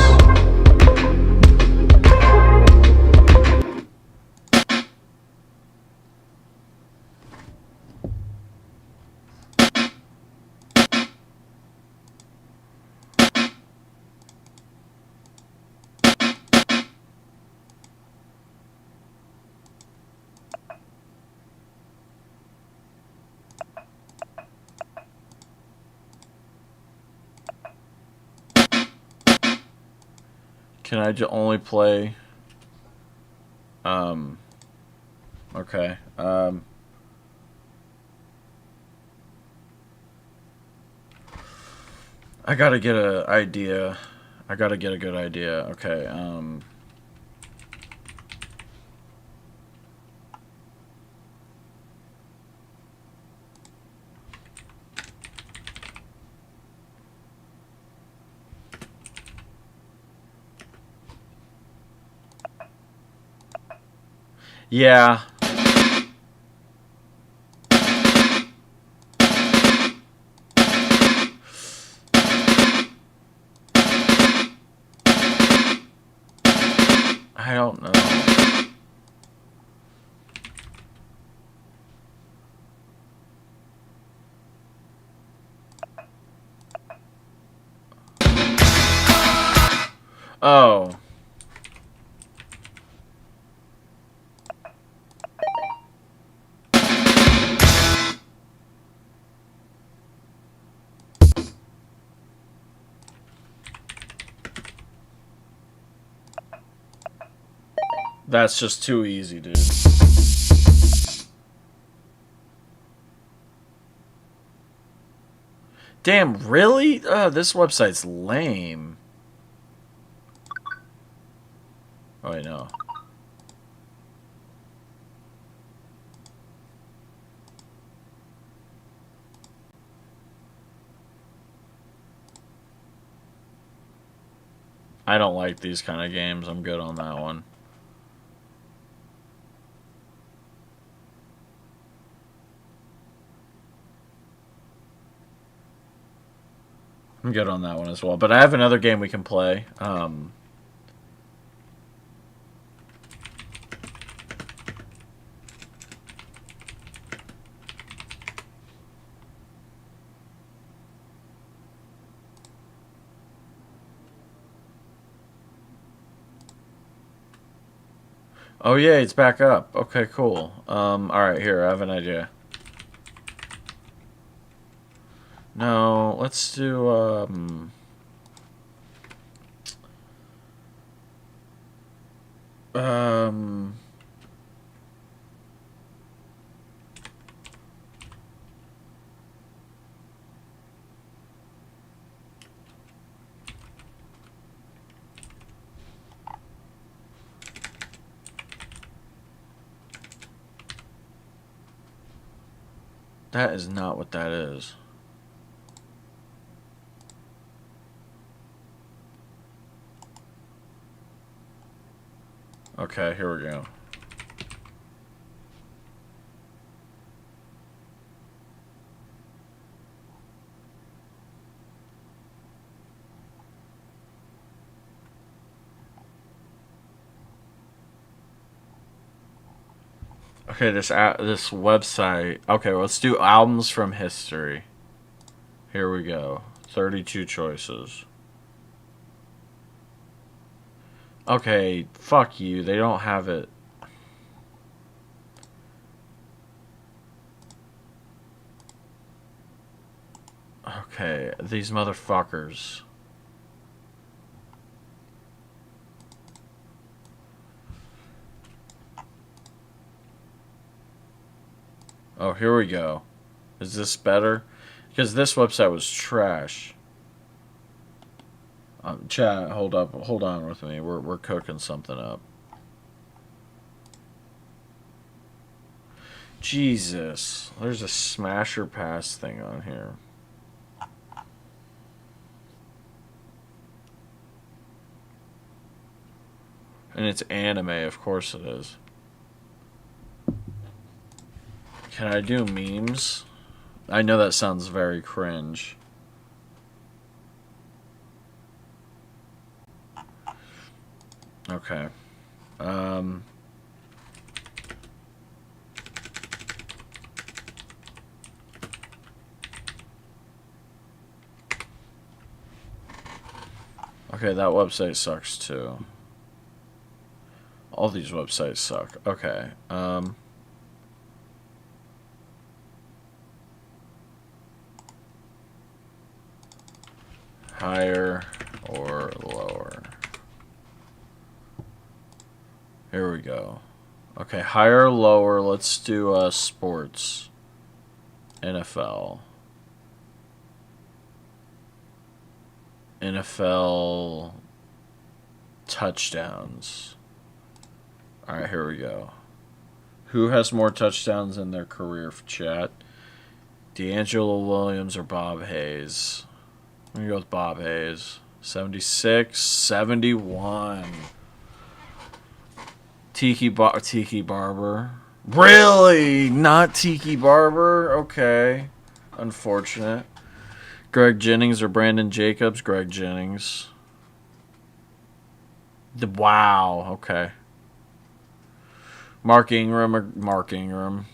A: Can I only play... Okay. I gotta get an idea. I gotta get a good idea. Okay, yeah. I don't know. Oh. That's just too easy, dude. Damn, really? This website's lame. Oh, wait, no. I don't like these kind of games. I'm good on that one. I'm good on that one as well. But I have another game we can play. Oh yeah, it's back up. Okay, cool. Alright, here, I have an idea. No, let's do, that is not what that is. Okay, here we go. Okay, this website. Okay, let's do albums from history. Here we go. 32 choices. Okay, fuck you. They don't have it. Okay, these motherfuckers. Oh, here we go. Is this better? Because this website was trash. Chat, hold on with me. We're cooking something up. Jesus, there's a smasher pass thing on here. And it's anime, of course it is. Can I do memes? I know that sounds very cringe. Okay. Okay, that website sucks too. All these websites suck. Okay. Higher or lower? Here we go. Okay, higher or lower, let's do sports. NFL. NFL touchdowns. Alright, here we go. Who has more touchdowns in their career, chat? D'Angelo Williams or Bob Hayes? I'm going to go with Bob Hayes. 76, 71. Tiki Barber. Really? Not Tiki Barber? Okay. Unfortunate. Greg Jennings or Brandon Jacobs? Greg Jennings. Wow. Okay. Mark Ingram or Mark Ingram.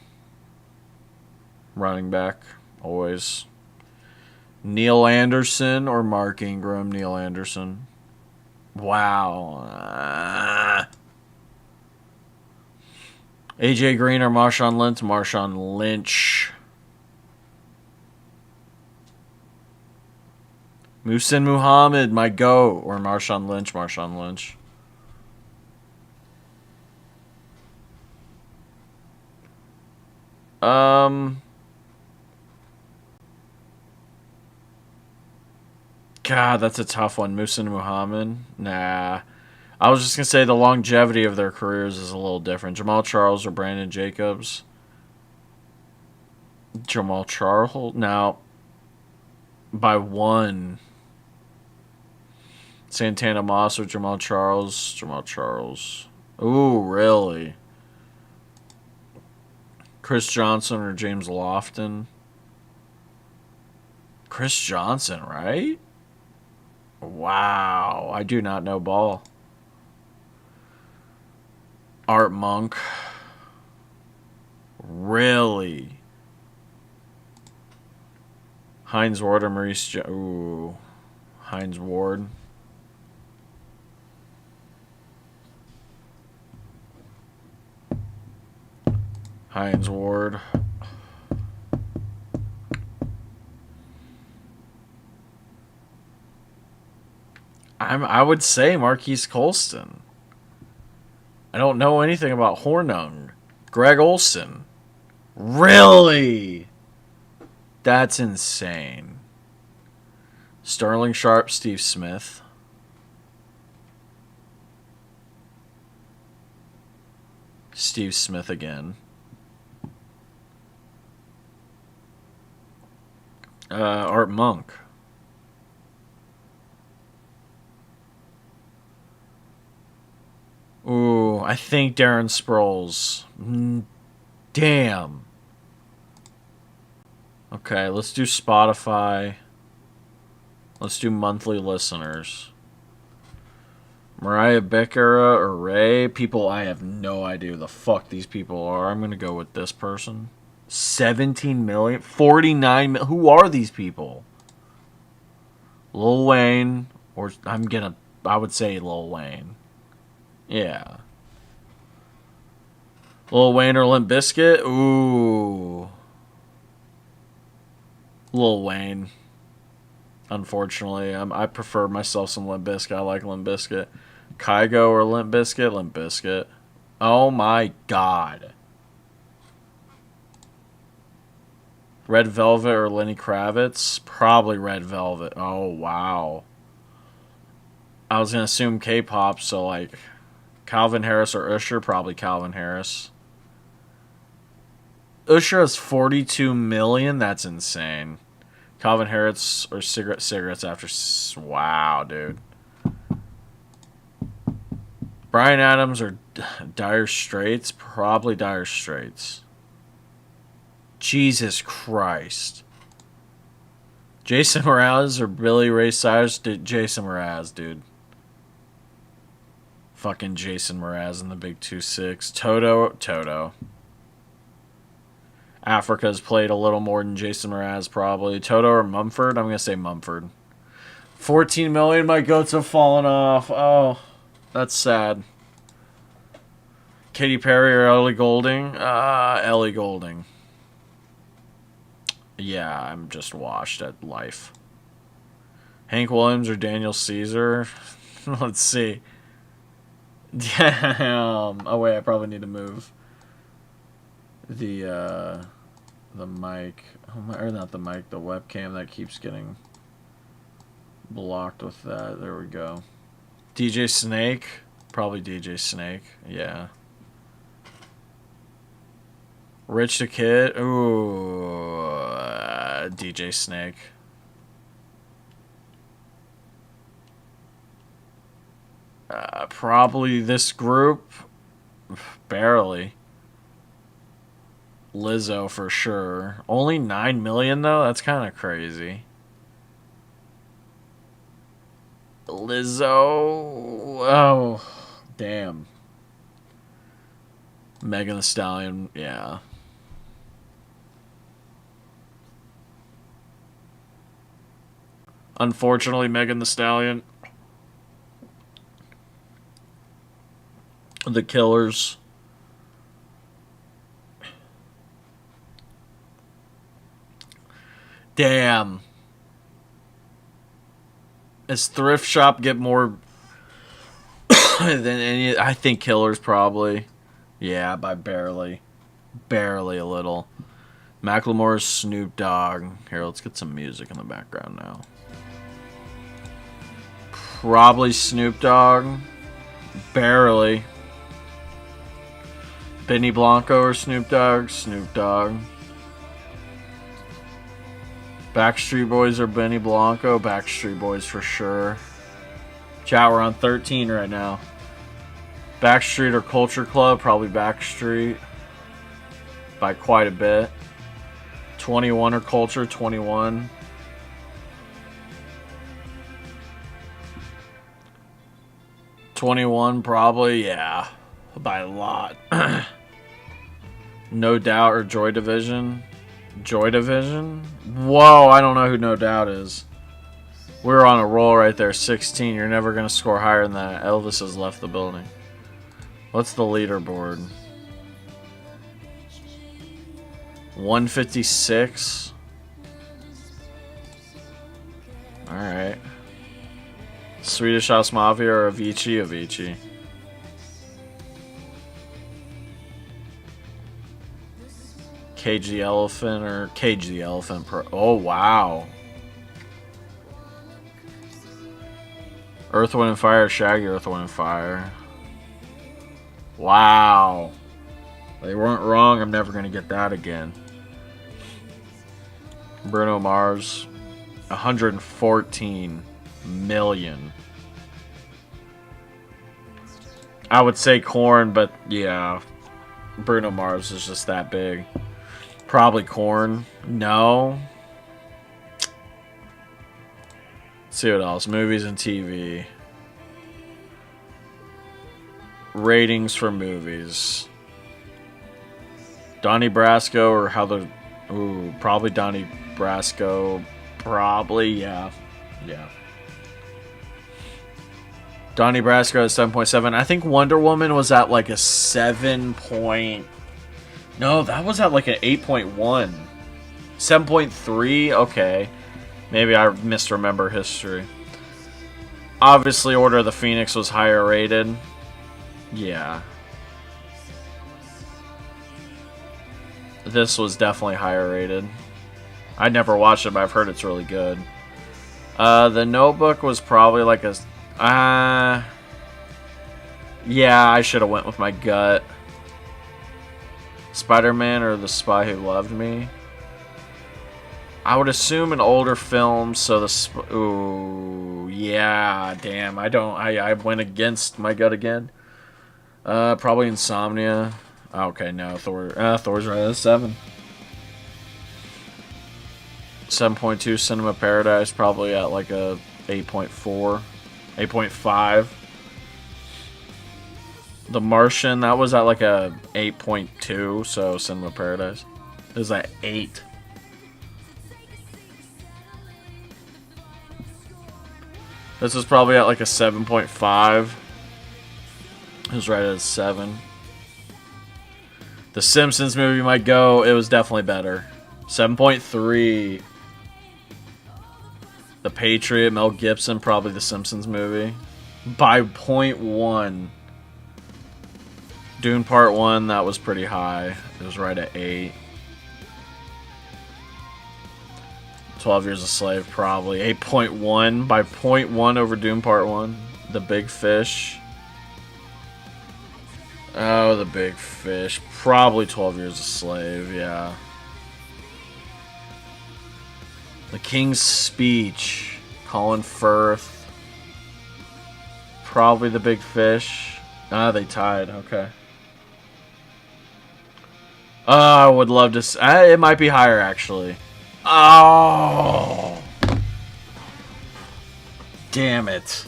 A: Running back. Always. Neil Anderson or Mark Ingram? Neil Anderson. Wow. AJ Green or Marshawn Lynch? Marshawn Lynch. Muhsin Muhammad, my GOAT. Or Marshawn Lynch? Marshawn Lynch. God, that's a tough one. Muhsin Muhammad? Nah. I was just going to say the longevity of their careers is a little different. Jamal Charles or Brandon Jacobs? Jamal Charles? Now, by one. Santana Moss or Jamal Charles? Jamal Charles. Ooh, really? Chris Johnson or James Lofton? Chris Johnson, right? Wow. I do not know ball. Art Monk. Really? Hines Ward or Maurice ooh. Hines Ward. Hines Ward. I would say Marquise Colston. I don't know anything about Hornung. Greg Olson. Really? That's insane. Sterling Sharp, Steve Smith. Steve Smith again. Art Monk. Ooh, I think Darren Sproles. Damn. Okay, let's do Spotify. Let's do monthly listeners. Mariah Becerra or Ray? People, I have no idea who the fuck these people are. I'm going to go with this person. 17 million? 49 million? Who are these people? Lil Wayne, or I would say Lil Wayne. Yeah. Lil Wayne or Limp Bizkit? Ooh. Lil Wayne. Unfortunately, I prefer myself some Limp Bizkit. I like Limp Bizkit. Kygo or Limp Bizkit? Limp Bizkit. Oh my god. Red Velvet or Lenny Kravitz? Probably Red Velvet. Oh, wow. I was going to assume K-pop, so like Calvin Harris or Usher? Probably Calvin Harris. Usher has 42 million? That's insane. Calvin Harris or cigarettes after... Wow, dude. Bryan Adams or Dire Straits? Probably Dire Straits. Jesus Christ. Jason Mraz or Billy Ray Cyrus? Jason Mraz, dude. Fucking Jason Mraz in the Big 2-6. Toto. Africa's played a little more than Jason Mraz, probably. Toto or Mumford? I'm going to say Mumford. 14 million, my goats have fallen off. Oh, that's sad. Katy Perry or Ellie Goulding? Ellie Goulding. Yeah, I'm just washed at life. Hank Williams or Daniel Caesar? Let's see. Damn. Oh, wait, I probably need to move the mic. Or not the mic, the webcam that keeps getting blocked with that. There we go. DJ Snake? Probably DJ Snake. Yeah. Rich the Kid? Ooh. DJ Snake. Probably this group. Barely. Lizzo for sure. Only 9 million though? That's kind of crazy. Lizzo. Oh, damn. Megan Thee Stallion. Yeah. Unfortunately, Megan Thee Stallion. The Killers. Damn. Does Thrift Shop get more than any? I think Killers probably. Yeah, by barely. Barely a little. Macklemore's Snoop Dogg. Here, let's get some music in the background now. Probably Snoop Dogg. Barely. Benny Blanco or Snoop Dogg? Snoop Dogg. Backstreet Boys or Benny Blanco? Backstreet Boys for sure. Chat, we're on 13 right now. Backstreet or Culture Club? Probably Backstreet. By quite a bit. 21 or Culture? 21. '21 probably, yeah. By a lot. No Doubt or Joy Division? Joy Division? Whoa, I don't know who No Doubt is. We're on a roll right there. 16. You're never going to score higher than that. Elvis has left the building. What's the leaderboard? 156. Alright. Swedish House Mafia or Avicii? Avicii. Cage the Elephant or Cage the Elephant Pro. Oh, wow. Earth, Wind, and Fire, Shaggy, Earth, Wind, and Fire. Wow. They weren't wrong. I'm never going to get that again. Bruno Mars. 114 million. I would say Korn, but yeah. Bruno Mars is just that big. Probably Korn. No. Let's see what else. Movies and TV. Ratings for movies. Donnie Brasco or how the... Ooh, probably Donnie Brasco. Probably, yeah. Yeah. Donnie Brasco at 7.7. I think Wonder Woman was at like a 7 point... No, that was at like an 8.1. 7.3? Okay. Maybe I misremember history. Obviously, Order of the Phoenix was higher rated. Yeah. This was definitely higher rated. I never watched it, but I've heard it's really good. The Notebook was probably like a... yeah, I should have went with my gut. Spider-Man or The Spy Who Loved Me? I would assume an older film, so the... Ooh, yeah, damn. I went against my gut again. Probably Insomnia. Okay, no, Thor's right at 7. 7.2 Cinema Paradise, probably at like a 8.4, 8.5. The Martian, that was at like a 8.2, so Cinema Paradise is at 8. This is probably at like a 7.5. It was right at a 7. The Simpsons movie might go. It was definitely better. 7.3. The Patriot, Mel Gibson, probably The Simpsons movie. By 0.1. Dune Part 1, that was pretty high. It was right at 8. 12 Years a Slave, probably. 8.1. By 0.1 over Dune Part 1. The Big Fish. Oh, The Big Fish. Probably 12 Years a Slave, yeah. The King's Speech. Colin Firth. Probably The Big Fish. Ah, they tied. Okay. I would love to... it might be higher, actually. Oh! Damn it.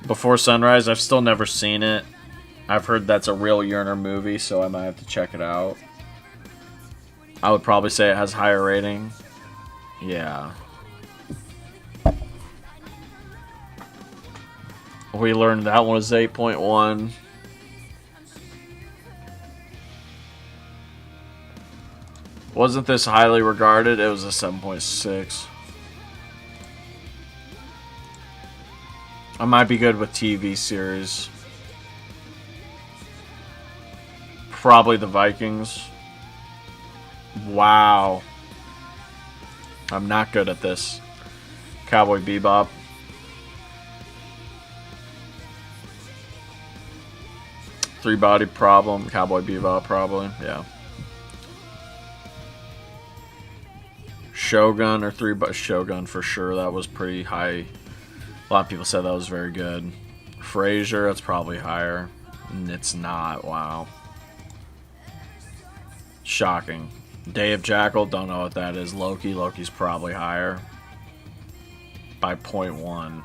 A: Before Sunrise, I've still never seen it. I've heard that's a real yearner movie, so I might have to check it out. I would probably say it has higher rating. Yeah. We learned that one was 8.1. Wasn't this highly regarded? It was a 7.6. I might be good with TV series. Probably The Vikings. Wow. I'm not good at this. Cowboy Bebop. Three Body Problem. Cowboy Bebop, probably. Yeah. Shogun or Shogun for sure. That was pretty high. A lot of people said that was very good. Frasier, that's probably higher. It's not. Wow. Shocking. Day of Jackal, don't know what that is. Loki's probably higher. By 0.1.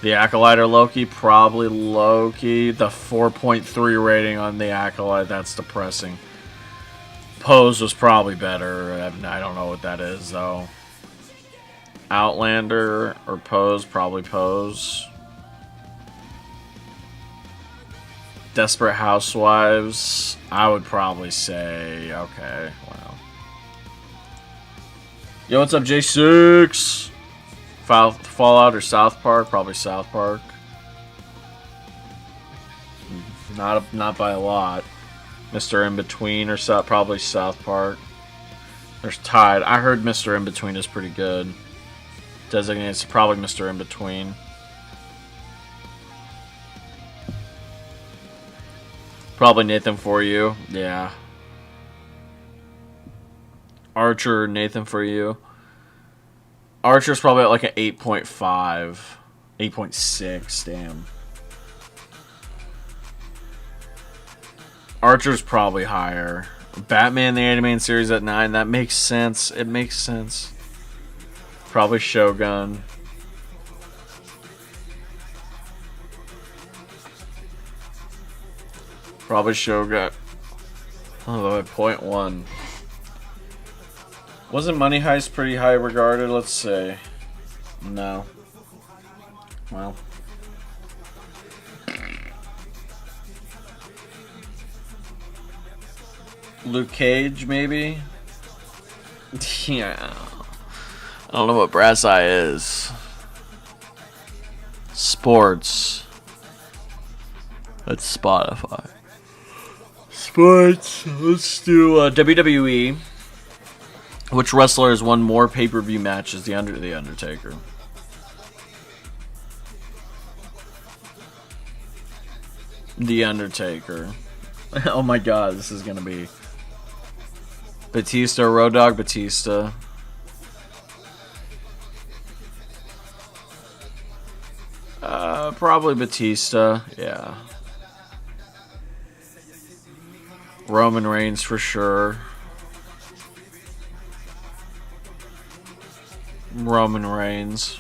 A: The Acolyte or Loki? Probably Loki. The 4.3 rating on The Acolyte, that's depressing. Pose was probably better. I don't know what that is, though. Outlander or Pose? Probably Pose. Desperate Housewives? I would probably say... Okay, wow. Yo, what's up, J6? Fallout or South Park? Probably South Park. Not by a lot. Mr. In-Between or probably South Park. There's tied. I heard Mr. In-Between is pretty good. Designates probably Mr. In-Between. Probably Nathan For You. Yeah. Archer, Nathan For You. Archer's probably at like an 8.5. 8.6, damn. Archer's probably higher. Batman the Animated Series at 9. That makes sense. It makes sense. Probably Shogun. Probably Shogun. Oh, at 0.1. Wasn't Money Heist pretty high regarded? Let's say. No. Well. Luke Cage, maybe? Yeah. I don't know what Brass Eye is. Sports. That's Spotify. Sports. Let's do WWE. Which wrestler has won more pay-per-view matches? The Undertaker. The Undertaker. Oh my god, this is gonna be Batista, Road Dogg Batista. Probably Batista, yeah. Roman Reigns for sure. Roman Reigns.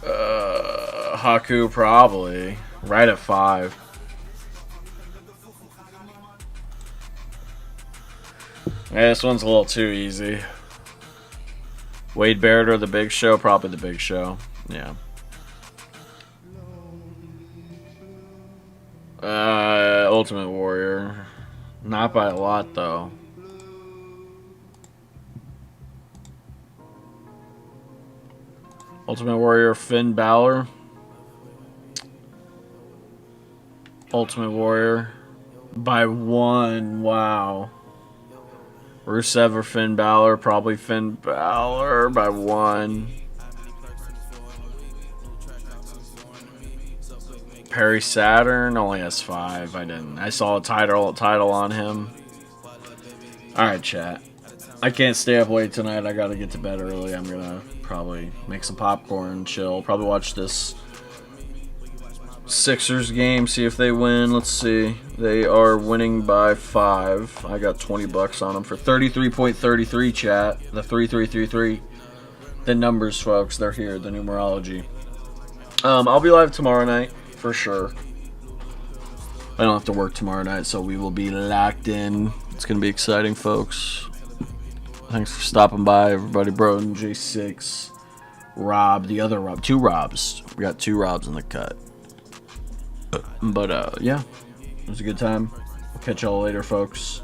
A: Haku probably. Right at 5. Yeah, this one's a little too easy. Wade Barrett or The Big Show? Probably The Big Show. Yeah. Ultimate Warrior. Not by a lot, though. Ultimate Warrior, Finn Balor. Ultimate Warrior. By 1. Wow. Rusev or Finn Balor? Probably Finn Balor by 1. Perry Saturn only has 5. I saw a title on him. Alright, chat. I can't stay up late tonight. I gotta get to bed early. I'm gonna probably make some popcorn, chill. Probably watch this Sixers game, see if they win. Let's see. They are winning by 5. I got $20 on them for 33.33, chat. The 3333. The numbers, folks. They're here. The numerology. I'll be live tomorrow night for sure. I don't have to work tomorrow night, so we will be locked in. It's gonna be exciting, folks. Thanks for stopping by, everybody. Broden, J6, Rob, the other Rob. 2 Robs. We got 2 Robs in the cut. But, yeah. It was a good time. We'll catch y'all later, folks.